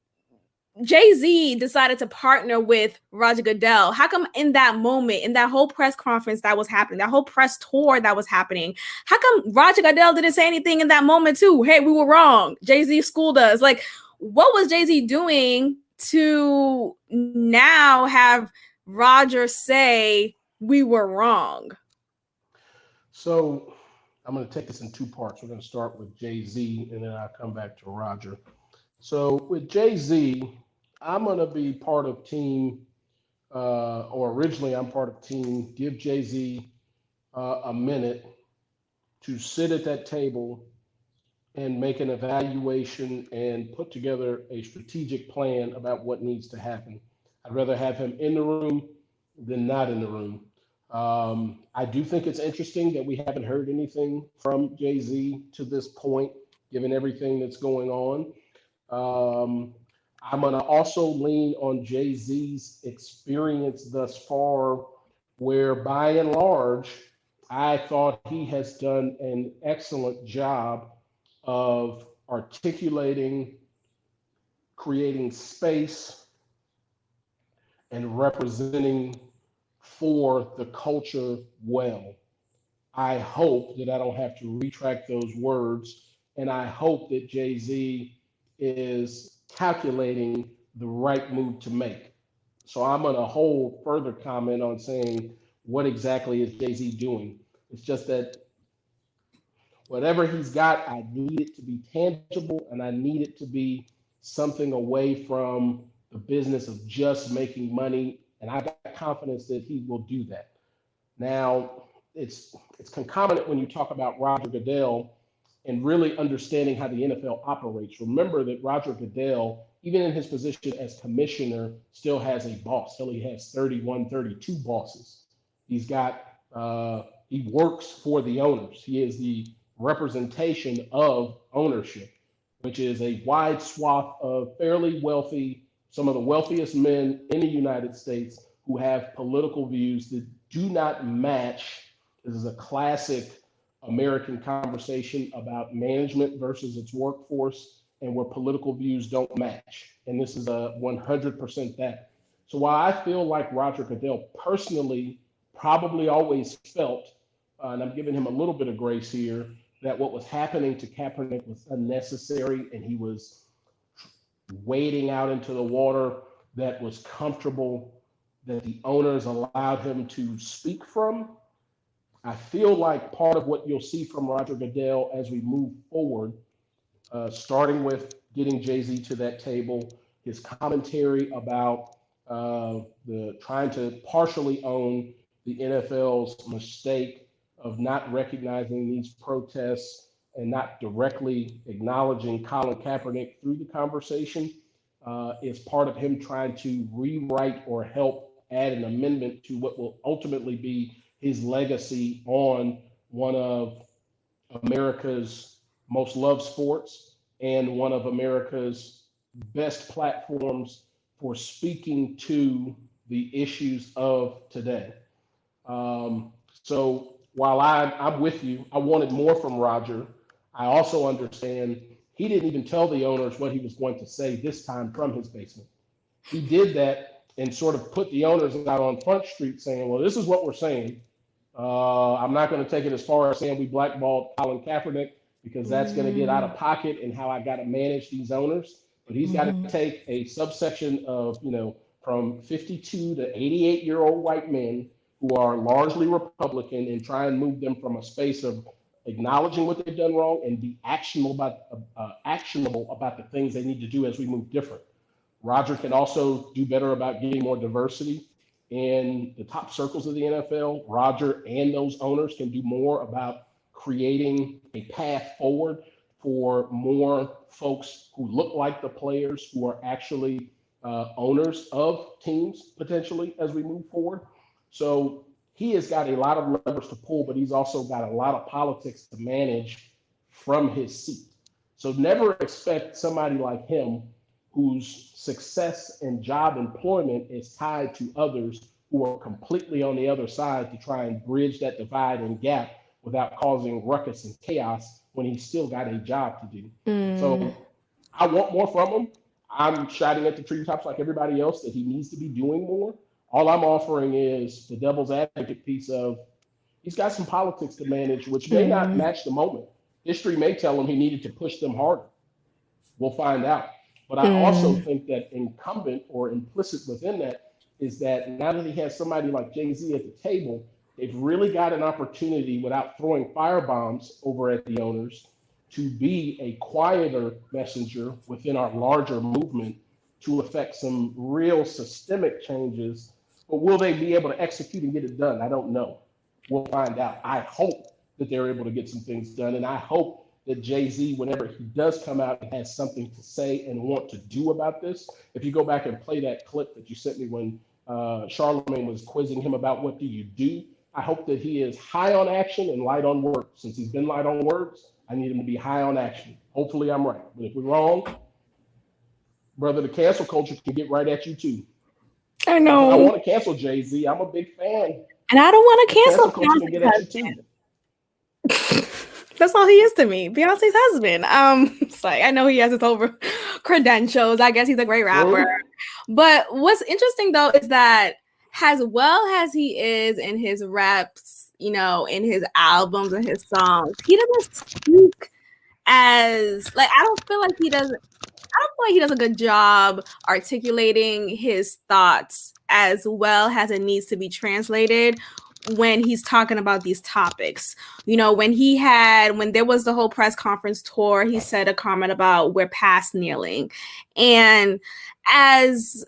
Jay-Z decided to partner with Roger Goodell, how come in that moment, in that whole press conference that was happening, that whole press tour that was happening, how come Roger Goodell didn't say anything in that moment too? Hey, we were wrong. Jay-Z schooled us. Like, what was Jay-Z doing to now have Roger say we were wrong? So I'm going to take this in 2 parts. We're going to start with Jay-Z, and then I'll come back to Roger. So with Jay-Z, I'm going to be part of team, or originally I'm part of team, give Jay-Z a minute to sit at that table and make an evaluation and put together a strategic plan about what needs to happen. I'd rather have him in the room than not in the room. I do think it's interesting that we haven't heard anything from Jay Z to this point, given everything that's going on. Um, I'm going to also lean on Jay Z's experience thus far, where by and large, I thought he has done an excellent job of articulating, creating space, and representing for the culture well. I hope that I don't have to retract those words, and I hope that Jay Z is calculating the right move to make. So I'm going to hold further comment on saying what exactly is Jay Z doing. It's just that whatever he's got, I need it to be tangible and I need it to be something away from the business of just making money. And I got confidence that he will do that. Now, it's concomitant when you talk about Roger Goodell and really understanding how the NFL operates. Remember that Roger Goodell, even in his position as commissioner, still has a boss. Still, he has 31, 32 bosses. He's got he works for the owners. He is the representation of ownership, which is a wide swath of fairly wealthy, some of the wealthiest men in the United States who have political views that do not match. This is a classic American conversation about management versus its workforce and where political views don't match. And this is a 100% that. So while I feel like Roger Goodell personally probably always felt, and I'm giving him a little bit of grace here, that what was happening to Kaepernick was unnecessary and he was wading out into the water that was comfortable, that the owners allowed him to speak from. I feel like part of what you'll see from Roger Goodell as we move forward, starting with getting Jay-Z to that table, his commentary about the trying to partially own the NFL's mistake of not recognizing these protests and not directly acknowledging Colin Kaepernick through the conversation, is part of him trying to rewrite or help add an amendment to what will ultimately be his legacy on one of America's most loved sports and one of America's best platforms for speaking to the issues of today. So while I'm with you, I wanted more from Roger. I also understand he didn't even tell the owners what he was going to say this time from his basement. He did that and sort of put the owners out on Front Street saying, well, this is what we're saying. I'm not going to take it as far as saying we blackballed Colin Kaepernick because that's going to get out of pocket and how I got to manage these owners. But he's got to take a subsection of, from 52 to 88-year-old white men who are largely Republican and try and move them from a space of acknowledging what they've done wrong and be actionable about the things they need to do as we move different. Roger can also do better about getting more diversity in the top circles of the NFL. Roger and those owners can do more about creating a path forward for more folks who look like the players who are actually owners of teams potentially as we move forward. So he has got a lot of levers to pull, but he's also got a lot of politics to manage from his seat. So never expect somebody like him whose success and job employment is tied to others who are completely on the other side to try and bridge that divide and gap without causing ruckus and chaos when he's still got a job to do. So I want more from him. I'm shouting at the treetops like everybody else that he needs to be doing more. All I'm offering is the devil's advocate piece of he's got some politics to manage, which may not match the moment. History may tell him he needed to push them harder. We'll find out. But I also think that incumbent or implicit within that is that now that he has somebody like Jay-Z at the table, they've really got an opportunity without throwing firebombs over at the owners to be a quieter messenger within our larger movement to affect some real systemic changes. But will they be able to execute and get it done? I don't know. We'll find out. I hope that they're able to get some things done, and I hope that Jay-Z, whenever he does come out and has something to say and want to do about this, if you go back and play that clip that you sent me when Charlemagne was quizzing him about what do you do, I hope that he is high on action and light on words. Since he's been light on words, I need him to be high on action. Hopefully I'm right. But if we're wrong, brother, the cancel culture can get right at you too. I Not that I know. want to cancel Jay-Z. I'm a big fan. And I don't want to The cancel cancel culture can Beyonce's get at you too. husband. That's all he is to me. Beyonce's husband. It's like I know he has his over credentials. I guess he's a great rapper. True. But what's interesting though is that as well as he is in his raps, you know, in his albums and his songs, he doesn't speak as like I don't feel like he does I don't feel like he does a good job articulating his thoughts as well as it needs to be translated when he's talking about these topics. You know, when there was the whole press conference tour, he said a comment about we're past kneeling. And as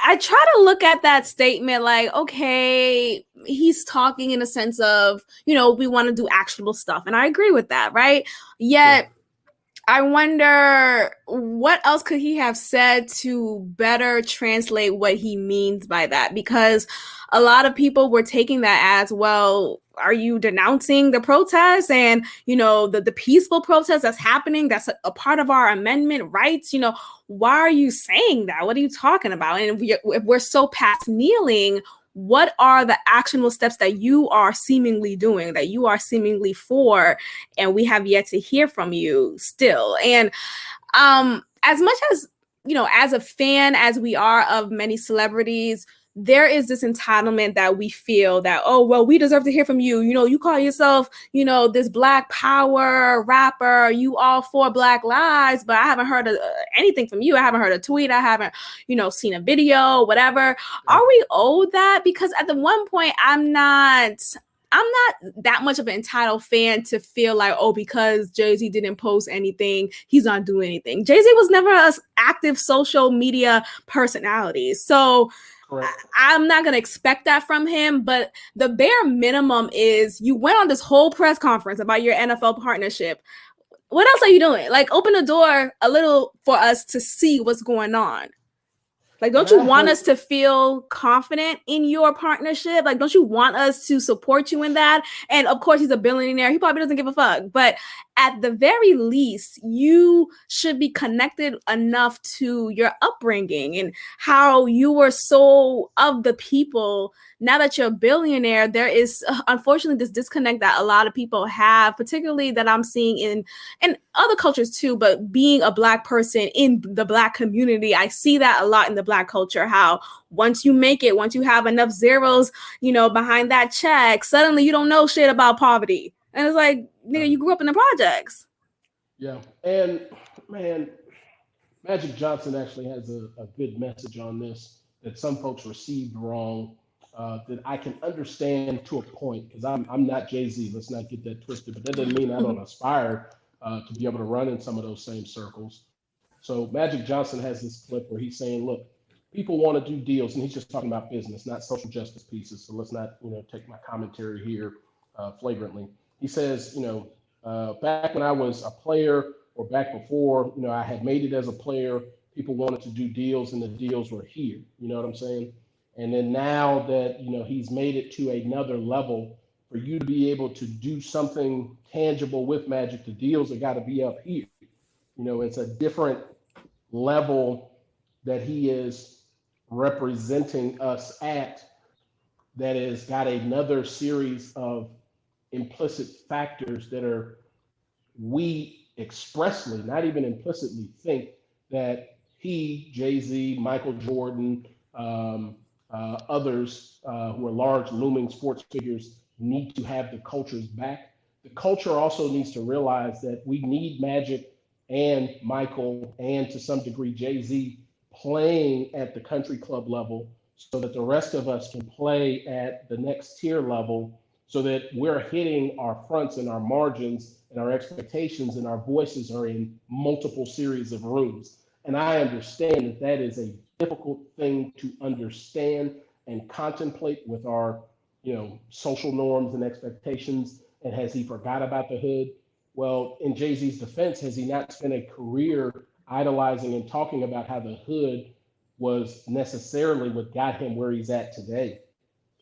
I try to look at that statement like, okay, he's talking in a sense of, you know, we want to do actionable stuff. And I agree with that, right? Yet, Yeah. I wonder what else could he have said to better translate what he means by that? Because a lot of people were taking that as, well, are you denouncing the protests and, you know, the peaceful protest that's happening? That's a part of our amendment rights. You know, why are you saying that? What are you talking about? And if we're so past kneeling, what are the actionable steps that you are seemingly doing, that you are seemingly for, and we have yet to hear from you still? And as much as, you know, as a fan as we are of many celebrities, there is this entitlement that we feel that, oh, well, we deserve to hear from you. You know, you call yourself, you know, this Black power rapper, you all for Black lives, but I haven't heard anything from you. I haven't heard a tweet. I haven't, you know, seen a video, whatever. Yeah. Are we owed that? Because at the one point, I'm not that much of an entitled fan to feel like, oh, because Jay-Z didn't post anything, he's not doing anything. Jay-Z was never an active social media personality. So Correct. I'm not going to expect that from him. But the bare minimum is you went on this whole press conference about your NFL partnership. What else are you doing? Like, open the door a little for us to see what's going on. Like, don't And you I want us hope, to feel confident in your partnership? Like, don't you want us to support you in that? And of course, he's a billionaire. He probably doesn't give a fuck. But at the very least, you should be connected enough to your upbringing and how you were so of the people. Now that you're a billionaire, there is unfortunately this disconnect that a lot of people have, particularly that I'm seeing in other cultures too, but being a Black person in the Black community, I see that a lot in the Black culture, how once you make it, once you have enough zeros, you know, behind that check, suddenly you don't know shit about poverty. And it's like, nigga, you grew up in the projects. yeah. And man, Magic Johnson actually has a good message on this that some folks received wrong. That I can understand to a point because I'm not Jay-Z. Let's not get that twisted. But that doesn't mean I don't aspire to be able to run in some of those same circles. So Magic Johnson has this clip where he's saying, "Look, people want to do deals," and he's just talking about business, not social justice pieces. So let's not, take my commentary here flagrantly. He says, back when I was a player or back before, I had made it as a player, people wanted to do deals and the deals were here. You know what I'm saying? And then now that, he's made it to another level, for you to be able to do something tangible with Magic, the deals have got to be up here. It's a different level that he is representing us at that has got another series of implicit factors that are we expressly, not even implicitly, think that he, Jay-Z, Michael Jordan, others who are large looming sports figures need to have the cultures back. The culture also needs to realize that we need Magic and Michael and to some degree Jay-Z playing at the country club level so that the rest of us can play at the next tier level so that we're hitting our fronts and our margins and our expectations and our voices are in multiple series of rooms. And I understand that that is a difficult thing to understand and contemplate with our, social norms and expectations. And has he forgot about the hood? Well, in Jay-Z's defense, has he not spent a career idolizing and talking about how the hood was necessarily what got him where he's at today,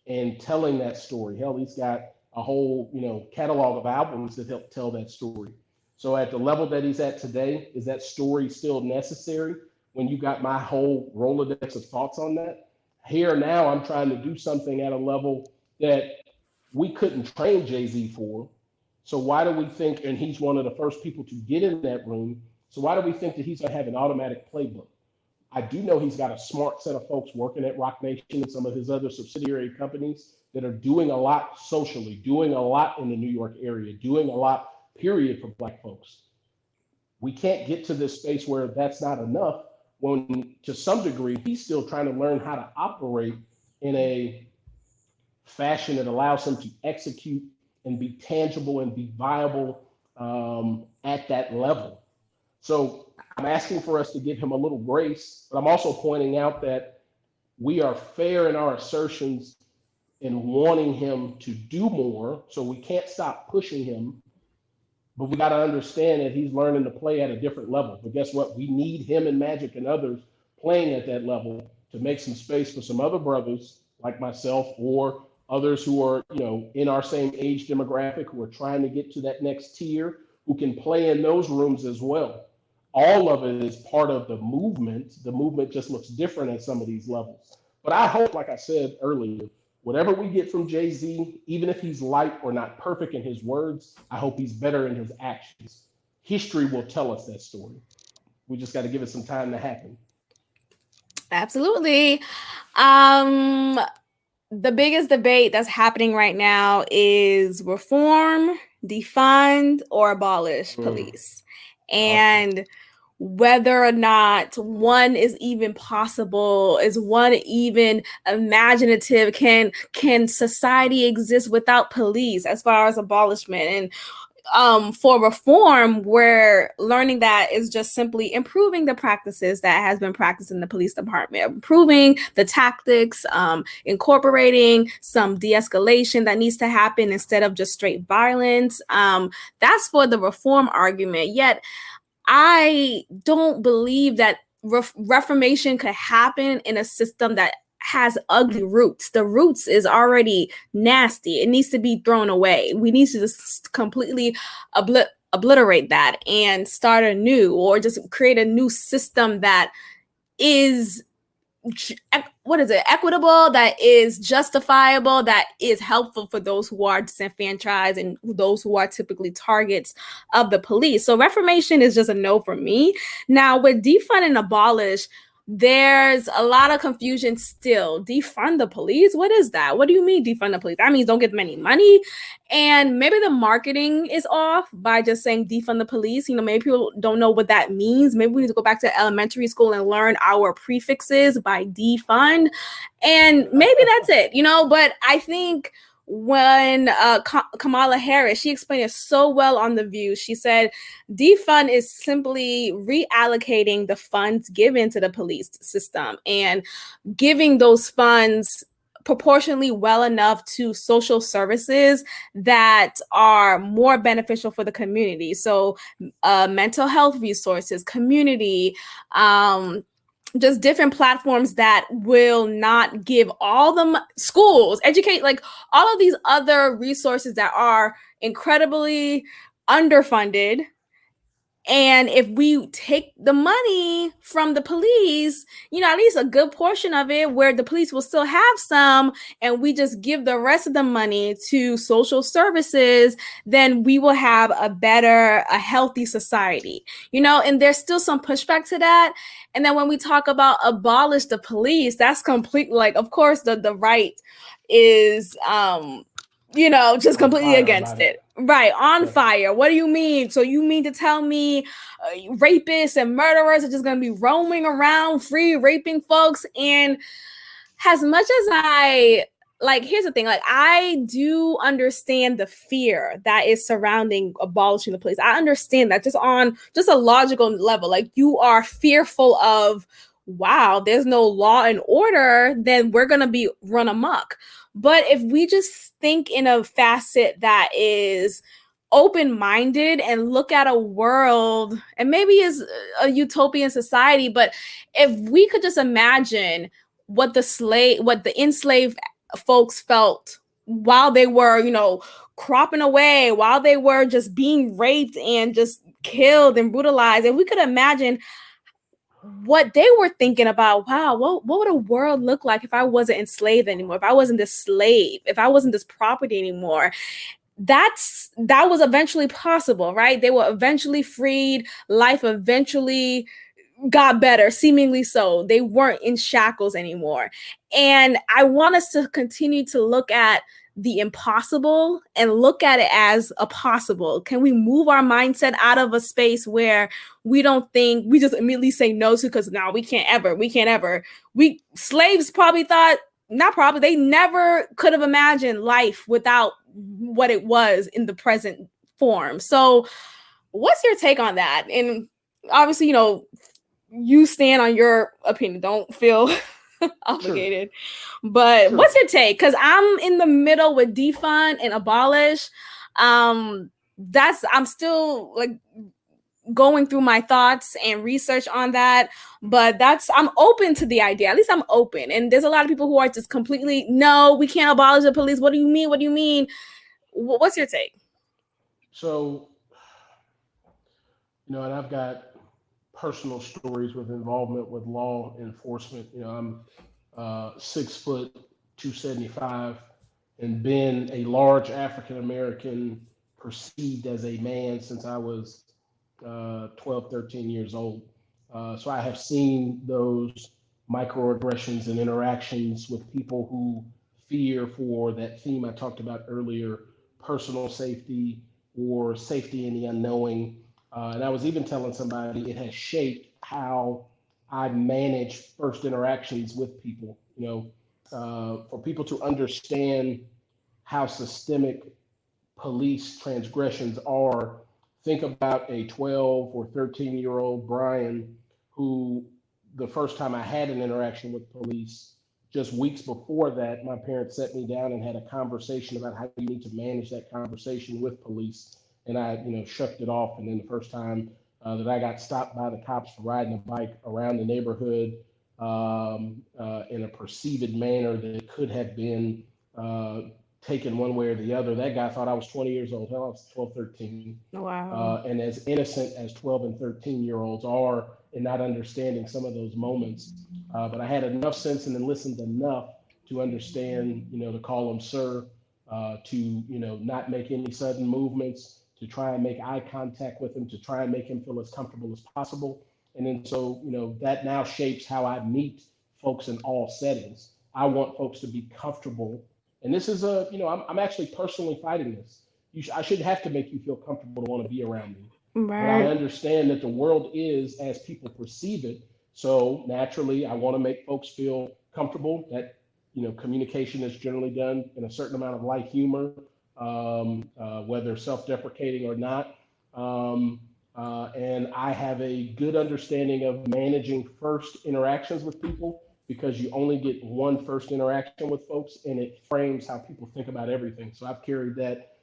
and telling that story? Hell, he's got a whole, catalog of albums that help tell that story. So at the level that he's at today, is that story still necessary when you got my whole Rolodex of thoughts on that? Here now, I'm trying to do something at a level that we couldn't train Jay-Z for. So why do we think, and he's one of the first people to get in that room, so why do we think that he's going to have an automatic playbook? I do know he's got a smart set of folks working at Rock Nation and some of his other subsidiary companies that are doing a lot socially, doing a lot in the New York area, doing a lot, period, for Black folks. We can't get to this space where that's not enough when, to some degree, he's still trying to learn how to operate in a fashion that allows him to execute and be tangible and be viable at that level. So I'm asking for us to give him a little grace, but I'm also pointing out that we are fair in our assertions in wanting him to do more. So we can't stop pushing him, but we got to understand that he's learning to play at a different level. But guess what? We need him and Magic and others playing at that level to make some space for some other brothers like myself or others who are, in our same age demographic, who are trying to get to that next tier, who can play in those rooms as well. All of it is part of the movement. The movement just looks different at some of these levels. But I hope, like I said earlier, whatever we get from Jay-Z, even if he's light or not perfect in his words, I hope he's better in his actions. History will tell us that story. We just got to give it some time to happen. Absolutely. The biggest debate that's happening right now is reform, defund, or abolish police. And whether or not one is even possible, is one even imaginative, can society exist without police as far as abolishment? And for reform, we're learning that is just simply improving the practices that has been practiced in the police department, improving the tactics, incorporating some de-escalation that needs to happen instead of just straight violence. That's for the reform argument. Yet I don't believe that reformation could happen in a system that has ugly roots. The roots is already nasty. It needs to be thrown away. We need to just completely obliterate that and start anew, or just create a new system that is equitable, that is justifiable, that is helpful for those who are disenfranchised and those who are typically targets of the police. So reformation is just a no for me. Now, with defund and abolish, there's a lot of confusion still. Defund the police? What is that? What do you mean defund the police? That means don't give them any money. And maybe the marketing is off by just saying defund the police. Maybe people don't know what that means. Maybe we need to go back to elementary school and learn our prefixes by defund. And maybe that's it, but I think when Kamala Harris, she explained it so well on The View. She said, defund is simply reallocating the funds given to the police system and giving those funds proportionally well enough to social services that are more beneficial for the community. So mental health resources, community, just different platforms that will not give all the schools, educate, like all of these other resources that are incredibly underfunded. And if we take the money from the police, at least a good portion of it where the police will still have some, and we just give the rest of the money to social services, then we will have a healthy society, and there's still some pushback to that. And then when we talk about abolish the police, that's completely of course, the right is, just completely against it. Right, on fire. What do you mean? So you mean to tell me rapists and murderers are just going to be roaming around free raping folks? And as much as here's the thing, I do understand the fear that is surrounding abolishing the police. I understand that just on a logical level, you are fearful of, wow, there's no law and order, then we're going to be run amok. But if we just think in a facet that is open-minded and look at a world, and maybe it's a utopian society, but if we could just imagine what the enslaved folks felt while they were, cropping away, while they were just being raped and just killed and brutalized, if we could imagine what they were thinking about, wow, what would a world look like if I wasn't enslaved anymore, if I wasn't this slave, if I wasn't this property anymore. That was eventually possible, right? They were eventually freed. Life eventually got better, seemingly so. They weren't in shackles anymore. And I want us to continue to look at the impossible and look at it as a possible. Can we move our mindset out of a space where we just immediately say no to, because now we can't ever. Slaves probably thought, not probably, they never could have imagined life without what it was in the present form. So what's your take on that? And obviously, you stand on your opinion. Don't feel obligated. Sure. But sure. What's your take? Because I'm in the middle with defund and abolish. I'm still like going through my thoughts and research on that, but I'm open to the idea. At least I'm open. And there's a lot of people who are just completely, no, we can't abolish the police. What do you mean? What's your take? So, and I've got personal stories with involvement with law enforcement. I'm 6 foot, 275, and been a large African American perceived as a man since I was 12, 13 years old. So I have seen those microaggressions and interactions with people who fear for that theme I talked about earlier, personal safety or safety in the unknowing. And I was even telling somebody it has shaped how I manage first interactions with people. For people to understand how systemic police transgressions are, think about a 12 or 13-year-old Brian who, the first time I had an interaction with police, just weeks before that, my parents sat me down and had a conversation about how you need to manage that conversation with police. And I, shucked it off. And then the first time that I got stopped by the cops for riding a bike around the neighborhood in a perceived manner that could have been taken one way or the other, that guy thought I was 20 years old. Hell, I was 12, 13. Wow. And as innocent as 12 and 13-year-olds are in not understanding some of those moments, but I had enough sense and then listened enough to understand, to call him sir, to, not make any sudden movements, to try and make eye contact with him, to try and make him feel as comfortable as possible. And then so, that now shapes how I meet folks in all settings. I want folks to be comfortable. And this is I'm actually personally fighting this. I shouldn't have to make you feel comfortable to want to be around me. Right. But I understand that the world is as people perceive it. So naturally, I want to make folks feel comfortable. That communication is generally done in a certain amount of light humor, whether self-deprecating or not. And I have a good understanding of managing first interactions with people, because you only get one first interaction with folks, and it frames how people think about everything. So I've carried that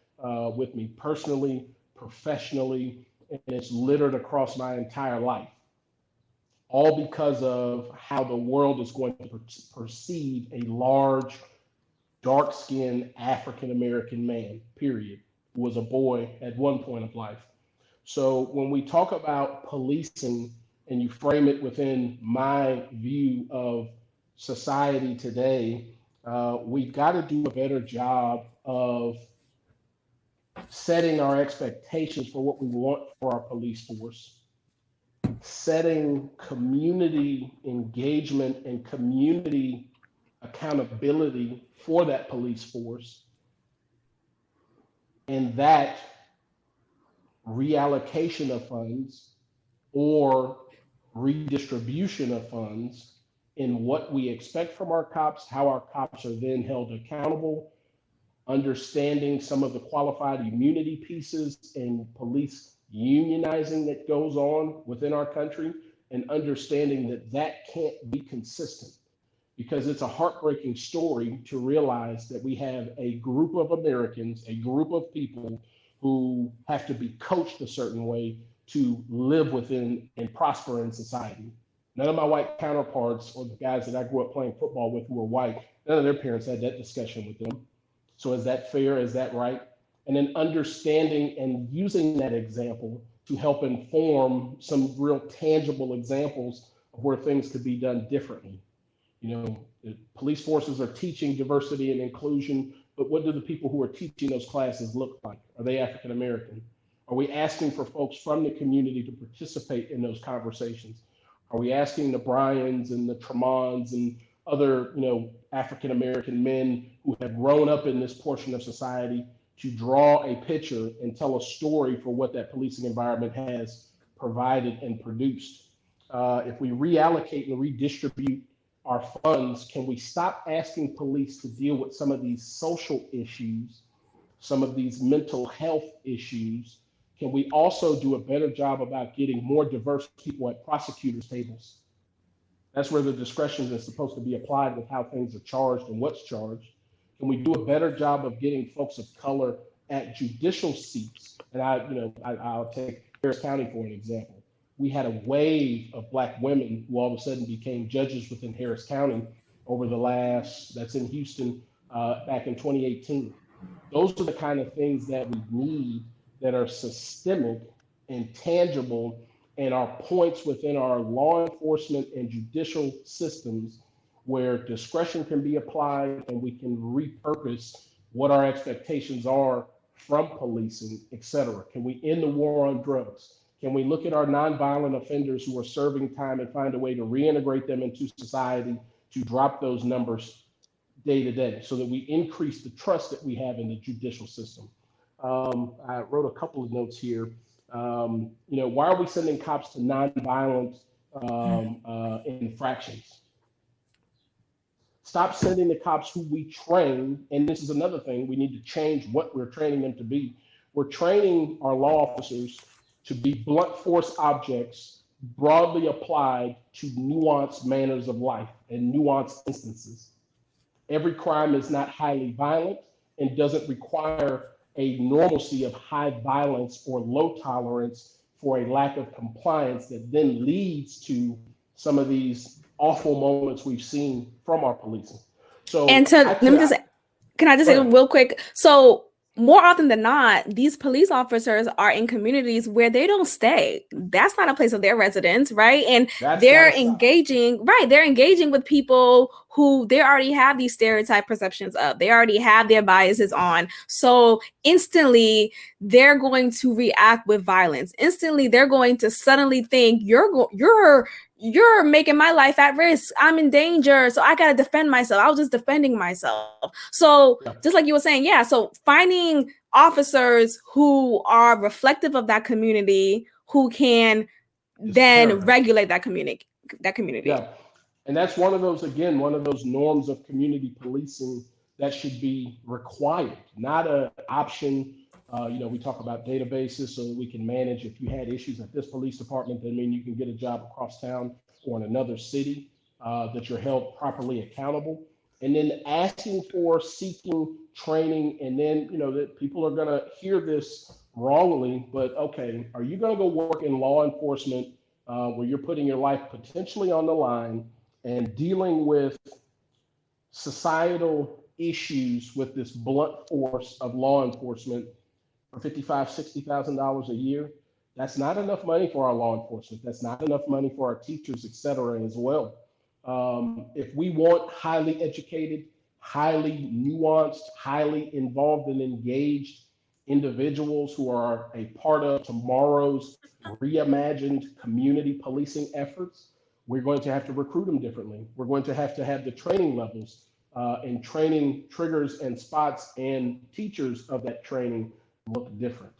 with me personally, professionally, and it's littered across my entire life, all because of how the world is going to perceive a large, dark-skinned African-American man, period, who was a boy at one point of life. So when we talk about policing, and you frame it within my view of society today, we've got to do a better job of setting our expectations for what we want for our police force, setting community engagement and community accountability for that police force, and that reallocation of funds or redistribution of funds in what we expect from our cops, how our cops are then held accountable, understanding some of the qualified immunity pieces and police unionizing that goes on within our country, and understanding that that can't be consistent, because it's a heartbreaking story to realize that we have a group of Americans, a group of people who have to be coached a certain way to live within and prosper in society. None of my white counterparts or the guys that I grew up playing football with who were white, none of their parents had that discussion with them. So is that fair? Is that right? And then understanding and using that example to help inform some real tangible examples of where things could be done differently. You know, the police forces are teaching diversity and inclusion, but what do the people who are teaching those classes look like? Are they African American? Are we asking for folks from the community to participate in those conversations? Are we asking the Bryans and the Tremons and other, African American men who have grown up in this portion of society to draw a picture and tell a story for what that policing environment has provided and produced? If we reallocate and redistribute our funds, can we stop asking police to deal with some of these social issues, some of these mental health issues? Can we also do a better job about getting more diverse people at prosecutors' tables? That's where the discretion is supposed to be applied with how things are charged and what's charged. Can we do a better job of getting folks of color at judicial seats? And I'll take Harris County for an example. We had a wave of Black women who all of a sudden became judges within Harris County over that's in Houston, back in 2018. Those are the kind of things that we need that are systemic and tangible and are points within our law enforcement and judicial systems where discretion can be applied and we can repurpose what our expectations are from policing, et cetera. Can we end the war on drugs? Can we look at our nonviolent offenders who are serving time and find a way to reintegrate them into society to drop those numbers day to day so that we increase the trust that we have in the judicial system? I wrote a couple of notes here. Why are we sending cops to nonviolent infractions? Stop sending the cops who we train. And this is another thing, we need to change what we're training them to be. We're training our law officers to be blunt force objects broadly applied to nuanced manners of life and nuanced instances. Every crime is not highly violent and doesn't require a normalcy of high violence or low tolerance for a lack of compliance that then leads to some of these awful moments we've seen from our policing. So can I just say real quick? So more often than not, these police officers are in communities where they don't stay. That's not a place of their residence, right? And they're engaging with people who they already have these stereotype perceptions of. They already have their biases on. So instantly, they're going to react with violence. Instantly, they're going to suddenly think you're making my life at risk. I'm in danger. So I got to defend myself. I was just defending myself. So just like you were saying, so finding officers who are reflective of that community, who can then regulate that community. Yeah. And that's one of those norms of community policing that should be required, not an option. We talk about databases so that we can manage if you had issues at this police department, then you can get a job across town or in another city, that you're held properly accountable. And then seeking training, and then, that people are going to hear this wrongly, but okay, are you going to go work in law enforcement where you're putting your life potentially on the line and dealing with societal issues with this blunt force of law enforcement for $55,000, $60,000 a year? That's not enough money for our law enforcement. That's not enough money for our teachers, et cetera, as well. If we want highly educated, highly nuanced, highly involved and engaged individuals who are a part of tomorrow's reimagined community policing efforts, we're going to have to recruit them differently. We're going to have the training levels and training triggers and spots and teachers of that training look different.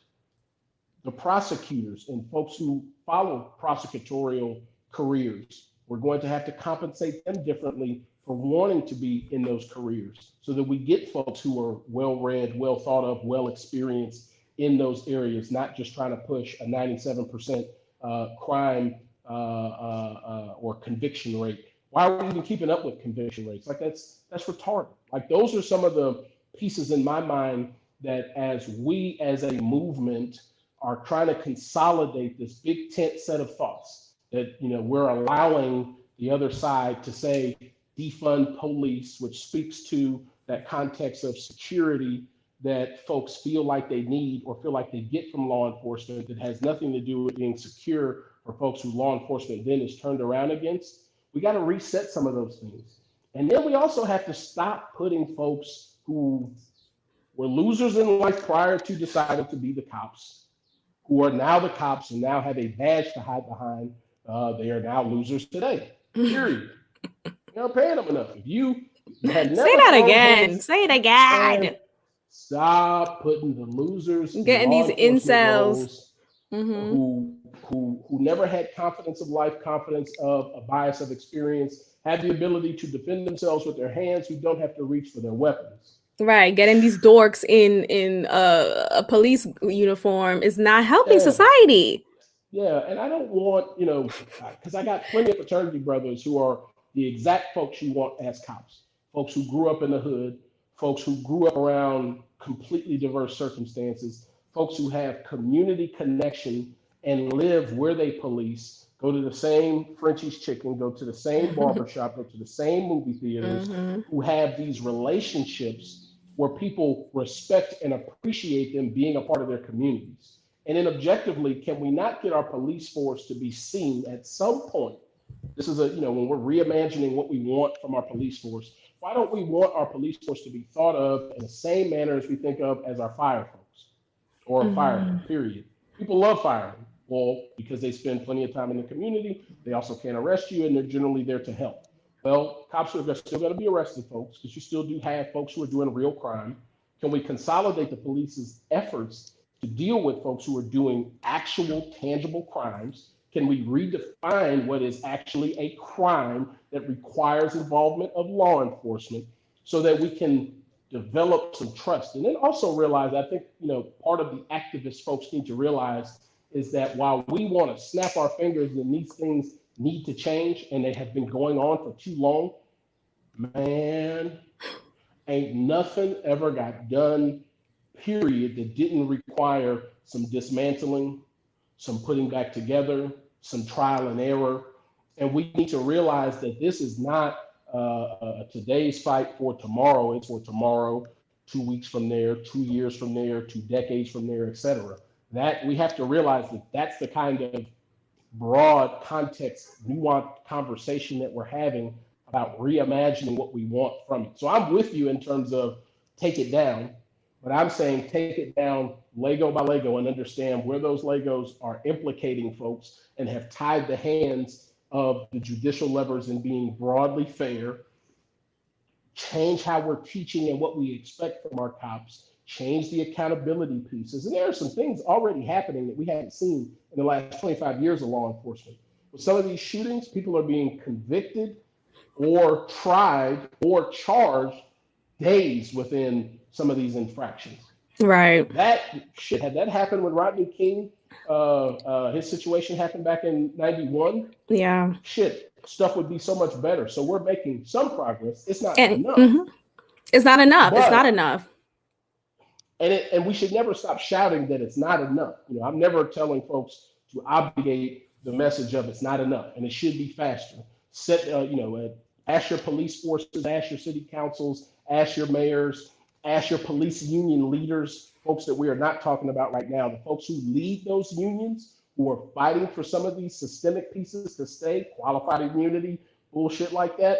The prosecutors and folks who follow prosecutorial careers, we're going to have to compensate them differently for wanting to be in those careers so that we get folks who are well-read, well thought of, well experienced in those areas, not just trying to push a 97% crime or conviction rate. Why are we even keeping up with conviction rates? Like that's retarded. Like those are some of the pieces in my mind that as we as a movement are trying to consolidate this big tent set of thoughts, that we're allowing the other side to say defund police, which speaks to that context of security that folks feel like they need or feel like they get from law enforcement, that has nothing to do with being secure for folks who law enforcement then is turned around against. We got to reset some of those things. And then we also have to stop putting folks who were losers in life prior to deciding to be the cops, who are now the cops and now have a badge to hide behind. They are now losers today. Period. You're not paying them enough. If you had never Say that again. police, Say it again. stop putting the losers in Getting law these enforcement incels roles who never had confidence of life, confidence of a bias of experience, have the ability to defend themselves with their hands, who don't have to reach for their weapons. Right, getting these dorks in a police uniform is not helping society. Yeah, and I don't want, because I got plenty of fraternity brothers who are the exact folks you want as cops. Folks who grew up in the hood, folks who grew up around completely diverse circumstances, folks who have community connection and live where they police, go to the same Frenchie's Chicken, go to the same barbershop, go to the same movie theaters, who have these relationships where people respect and appreciate them being a part of their communities. And then objectively, can we not get our police force to be seen at some point? This is when we're reimagining what we want from our police force, why don't we want our police force to be thought of in the same manner as we think of as our fire folks or firemen, period? People love firemen. Well, because they spend plenty of time in the community, they also can't arrest you, and they're generally there to help. Well, cops are still going to be arresting folks, because you still do have folks who are doing real crime. Can we consolidate the police's efforts to deal with folks who are doing actual tangible crimes? Can we redefine what is actually a crime that requires involvement of law enforcement, so that we can develop some trust? And then also realize, I think, part of the activist folks need to realize is that while we want to snap our fingers and these things need to change, and they have been going on for too long, man, ain't nothing ever got done, period, that didn't require some dismantling, some putting back together, some trial and error. And we need to realize that this is not today's fight for tomorrow. It's for tomorrow, 2 weeks from there, 2 years from there, 2 decades from there, et cetera. That we have to realize that that's the kind of broad context, nuanced conversation that we're having about reimagining what we want from it. So I'm with you in terms of take it down, but I'm saying take it down Lego by Lego and understand where those Legos are implicating folks and have tied the hands of the judicial levers in being broadly fair, change how we're teaching and what we expect from our cops, change the accountability pieces. And there are some things already happening that we haven't seen in the last 25 years of law enforcement. With some of these shootings, people are being convicted or tried or charged days within some of these infractions. Right. That shit, had that happened when Rodney King, his situation happened back in 91, shit, stuff would be so much better. So we're making some progress. It's not enough. It's not enough. It's not enough. And we should never stop shouting that it's not enough. I'm never telling folks to obligate the message of it's not enough, and it should be faster. Ask your police forces, ask your city councils, ask your mayors, ask your police union leaders, folks that we are not talking about right now, the folks who lead those unions, who are fighting for some of these systemic pieces to stay, qualified immunity, bullshit like that.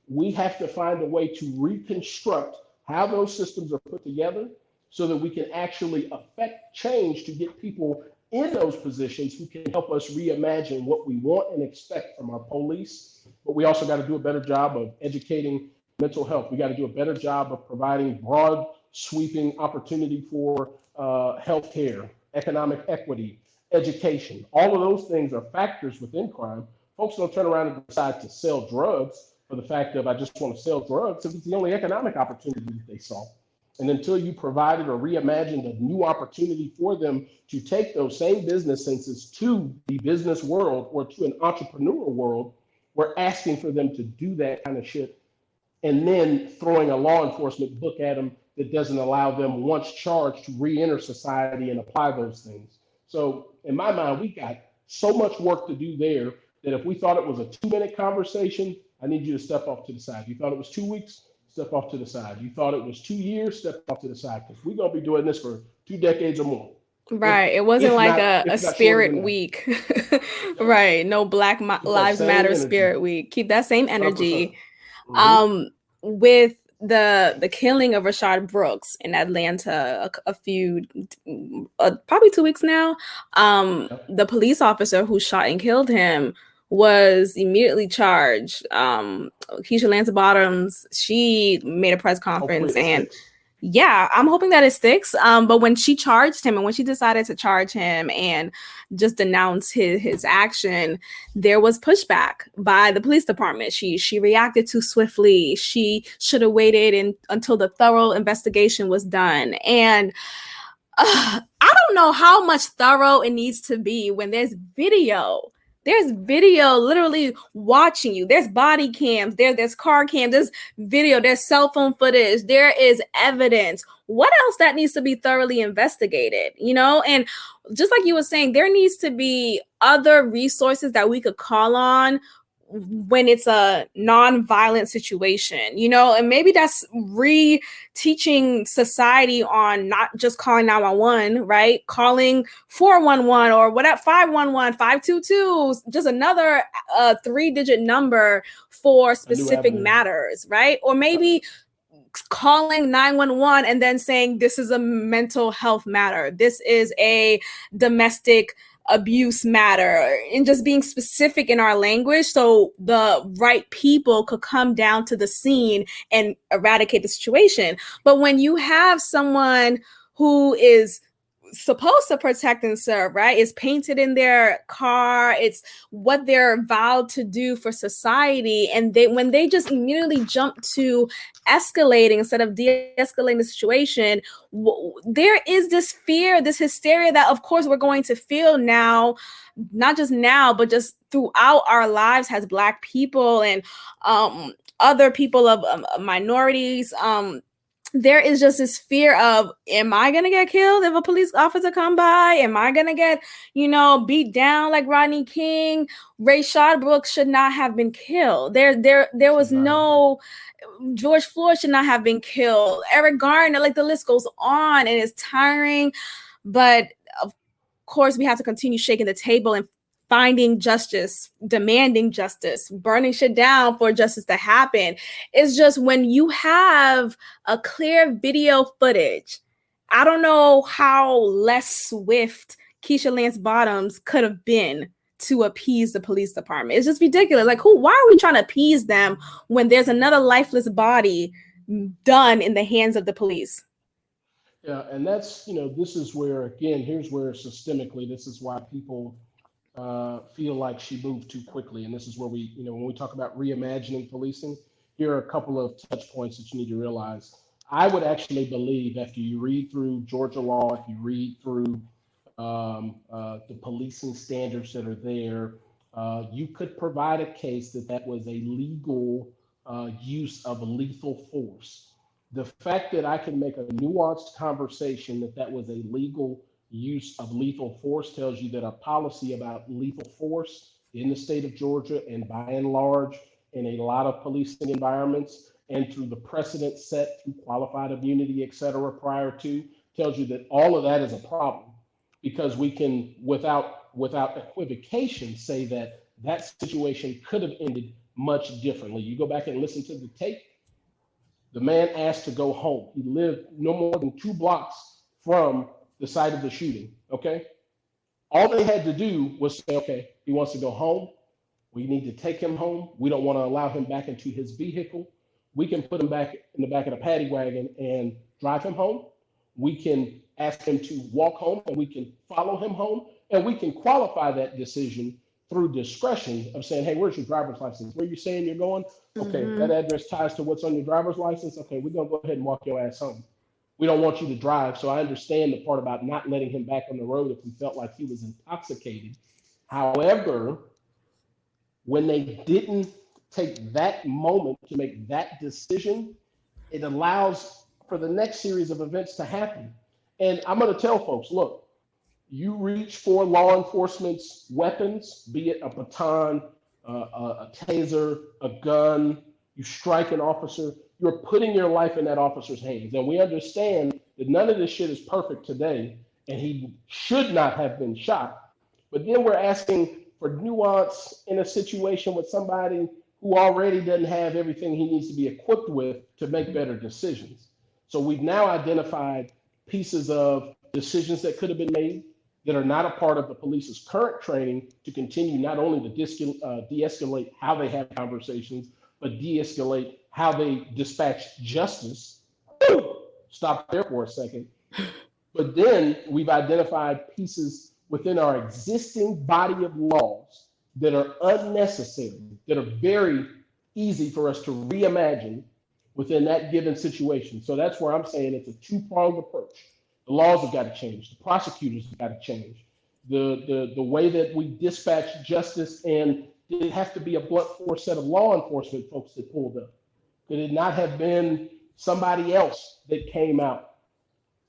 We have to find a way to reconstruct how those systems are put together, so that we can actually affect change to get people in those positions who can help us reimagine what we want and expect from our police. But we also got to do a better job of educating mental health. We got to do a better job of providing broad, sweeping opportunity for healthcare, economic equity, education. All of those things are factors within crime. Folks don't turn around and decide to sell drugs for the fact of, I just want to sell drugs, if it's the only economic opportunity that they saw. And until you provided or reimagined a new opportunity for them to take those same business senses to the business world or to an entrepreneurial world, we're asking for them to do that kind of shit and then throwing a law enforcement book at them that doesn't allow them, once charged, to re-enter society and apply those things. So in my mind, we got so much work to do there that if we thought it was a 2 minute conversation, I need you to step off to the side. You thought it was 2 weeks, step off to the side. You thought it was 2 years, step off to the side, because we're gonna be doing this for 2 decades or more. Right. It wasn't If like not, a if not shorter spirit than that. week. Yep. Right. No Keep that Lives same Matter energy. spirit week. Keep that same 100%. energy. Mm-hmm. With the killing of Rashad Brooks in Atlanta a few probably 2 weeks now, Yep. the police officer who shot and killed him was immediately charged. Keisha Lance Bottoms, she made a press Hopefully conference, it and sticks. yeah, I'm hoping that it sticks. But when she charged him and when she decided to charge him and just denounce his action, there was pushback by the police department. She reacted too swiftly. She should have waited until the thorough investigation was done. And I don't know how much thorough it needs to be when there's video. There's video literally watching you. There's body cams, there's car cams, there's video, there's cell phone footage, there is evidence. What else that needs to be thoroughly investigated, you know? And just like you were saying, there needs to be other resources that we could call on when it's a non-violent situation, you know, and maybe that's re-teaching society on not just calling 911, right? Calling 411 or whatever, 511, 522, just another 3-digit number for specific matters, right? Or maybe calling 911 and then saying this is a mental health matter, this is a domestic abuse matter, and just being specific in our language so the right people could come down to the scene and eradicate the situation. But when you have someone who is supposed to protect and serve, right? It's painted in their car. It's what they're vowed to do for society. And when they just immediately jump to escalating instead of de-escalating the situation, there is this fear, this hysteria that of course we're going to feel now, not just now, but just throughout our lives as Black people and other people of minorities. There is just this fear of, am I going to get killed if a police officer come by? Am I going to get, beat down like Rodney King? Rayshard Brooks should not have been killed. There was no, George Floyd should not have been killed. Eric Garner, like the list goes on, and it's tiring. But of course, we have to continue shaking the table and finding justice, demanding justice, burning shit down for justice to happen. It's just when you have a clear video footage, I don't know how less swift Keisha Lance Bottoms could have been to appease the police department. It's just ridiculous. Like, why are we trying to appease them when there's another lifeless body done in the hands of the police? Yeah, and that's, this is where, again, here's where systemically, this is why people feel like she moved too quickly. And this is where we, when we talk about reimagining policing, here are a couple of touch points that you need to realize. I would actually believe, after you read through Georgia law, if you read through the policing standards that are there, you could provide a case that was a legal use of lethal force. The fact that I can make a nuanced conversation that was a legal use of lethal force tells you that a policy about lethal force in the state of Georgia, and by and large in a lot of policing environments, and through the precedent set through qualified immunity, et cetera, prior to, tells you that all of that is a problem, because we can, without equivocation, say that situation could have ended much differently. You go back and listen to the tape. The man asked to go home. He lived no more than 2 blocks from the site of the shooting, okay? All they had to do was say, okay, he wants to go home. We need to take him home. We don't want to allow him back into his vehicle. We can put him back in the back of the paddy wagon and drive him home. We can ask him to walk home, and we can follow him home, and we can qualify that decision through discretion of saying, hey, where's your driver's license? Where you saying you're going? Okay, that address ties to what's on your driver's license. Okay, we're going to go ahead and walk your ass home. We don't want you to drive. So I understand the part about not letting him back on the road if he felt like he was intoxicated. However, when they didn't take that moment to make that decision, it allows for the next series of events to happen. And I'm going to tell folks, look, you reach for law enforcement's weapons, be it a baton, a taser, a gun, you strike an officer, you're putting your life in that officer's hands. And we understand that none of this shit is perfect today, and he should not have been shot. But then we're asking for nuance in a situation with somebody who already doesn't have everything he needs to be equipped with to make better decisions. So we've now identified pieces of decisions that could have been made that are not a part of the police's current training to continue not only to de-escalate how they have conversations, but de-escalate how they dispatch justice. Stop there for a second. But then we've identified pieces within our existing body of laws that are unnecessary, that are very easy for us to reimagine within that given situation. So that's where I'm saying it's a two-pronged approach. The laws have got to change. The prosecutors have got to change. The way that we dispatch justice, and did it have to be a blunt force set of law enforcement folks that pulled up? Could it not have been somebody else that came out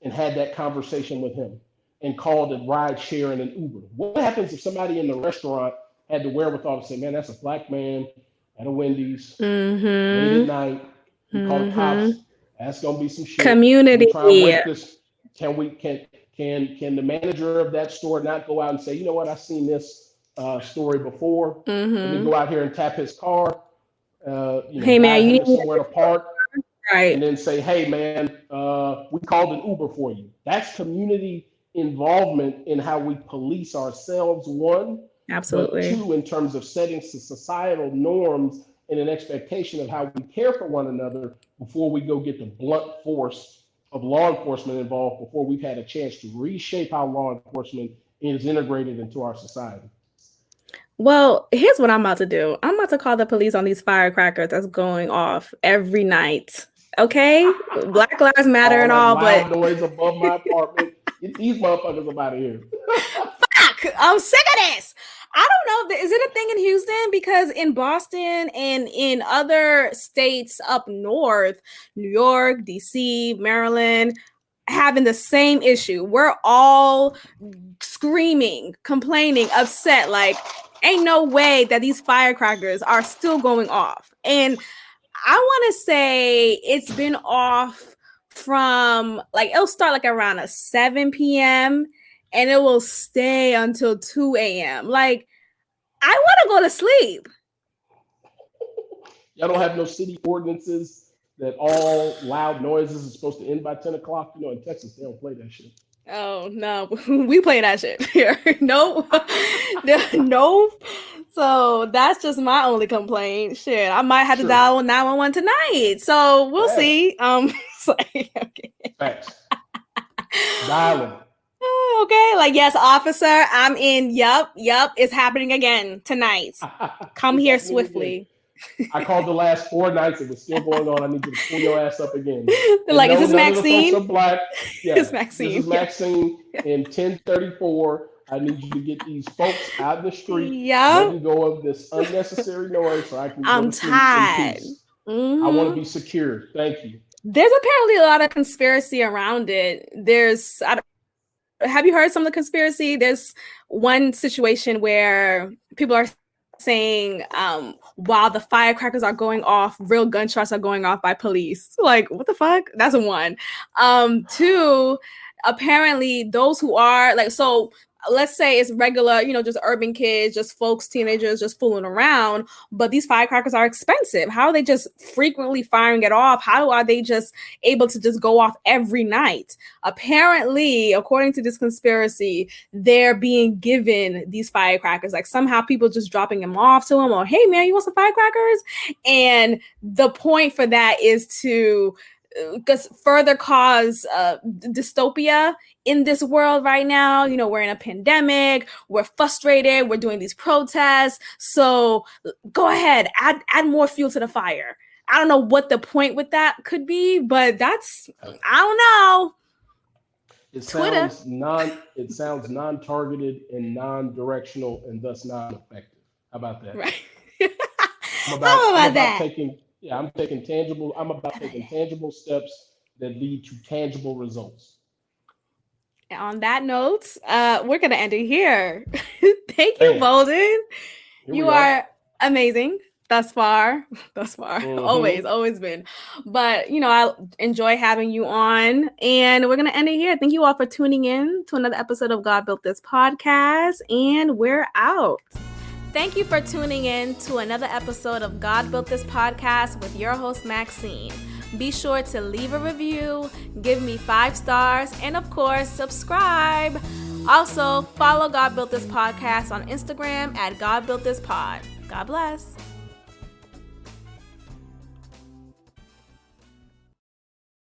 and had that conversation with him and called a ride share and an Uber? What happens if somebody in the restaurant had the wherewithal to say, man, that's a black man at a Wendy's late at night. He called the cops. That's gonna be some shit. Community. We try and wake this. Can the manager of that store not go out and say, you know what, I've seen this story before. Let me go out here and tap his car. Hey man, you need somewhere to park. Right. And then say, hey man, we called an Uber for you. That's community involvement in how we police ourselves, one. Absolutely. But two, in terms of setting societal norms and an expectation of how we care for one another before we go get the blunt force of law enforcement involved, before we've had a chance to reshape how law enforcement is integrated into our society. Well, here's what I'm about to do. I'm about to call the police on these firecrackers that's going off every night. Okay? Black Lives Matter and all, but noise above my apartment. Get these motherfuckers up out of here. Fuck! I'm sick of this. I don't know. Is it a thing in Houston? Because in Boston and in other states up north, New York, DC, Maryland, having the same issue. We're all screaming, complaining, upset. Like, ain't no way that these firecrackers are still going off. And I want to say it's been off from, like, it'll start like around a 7 p.m. and it will stay until 2 a.m. Like, I want to go to sleep. Y'all don't have no city ordinances that all loud noises are supposed to end by 10 o'clock? You know, in Texas, they don't play that shit. Oh, no. We play that shit here. Nope. Nope. So that's just my only complaint. Shit, I might have to dial 911 tonight. So we'll see. Okay. Facts. Dialing. Okay, like, yes, officer, I'm in. Yup, it's happening again tonight. Come here swiftly. I called the last 4 nights. It was still going on. I need you to pull your ass up again. Like, is this Maxine? Folks are black. Yeah, it's Maxine. This is Maxine in 1034. I need you to get these folks out in the street. Yeah. Let me go of this unnecessary noise so I can go to sleep in peace. I want to be secure. Thank you. There's apparently a lot of conspiracy around it. Have you heard some of the conspiracy? There's one situation where people are saying while the firecrackers are going off, real gunshots are going off by police. Like, what the fuck? That's one. Two, apparently those who are like, so let's say it's regular, just urban kids, just folks, teenagers just fooling around, but these firecrackers are expensive. How are they just frequently firing it off? How are they just able to just go off every night? Apparently, according to this conspiracy, they're being given these firecrackers, like somehow people just dropping them off to them, or, hey man, you want some firecrackers? And the point for that is to further cause dystopia in this world right now. We're in a pandemic, we're frustrated, we're doing these protests, so go ahead, add more fuel to the fire. I don't know what the point with that could be, but that's, I don't know. It sounds non-targeted and non-directional and thus non-effective. How about that? Right. I'm about taking tangible steps that lead to tangible results. On that note, we're going to end it here. Thank you, Man, Bolden. here You we are. are amazing thus far. Mm-hmm. Always been. But, I enjoy having you on. And we're going to end it here. Thank you all for tuning in to another episode of God Built This podcast. And we're out. Thank you for tuning in to another episode of God Built This podcast with your host, Maxine. Be sure to leave a review, give me 5 stars, and of course, subscribe. Also, follow God Built This podcast on Instagram at God Built This Pod. God bless.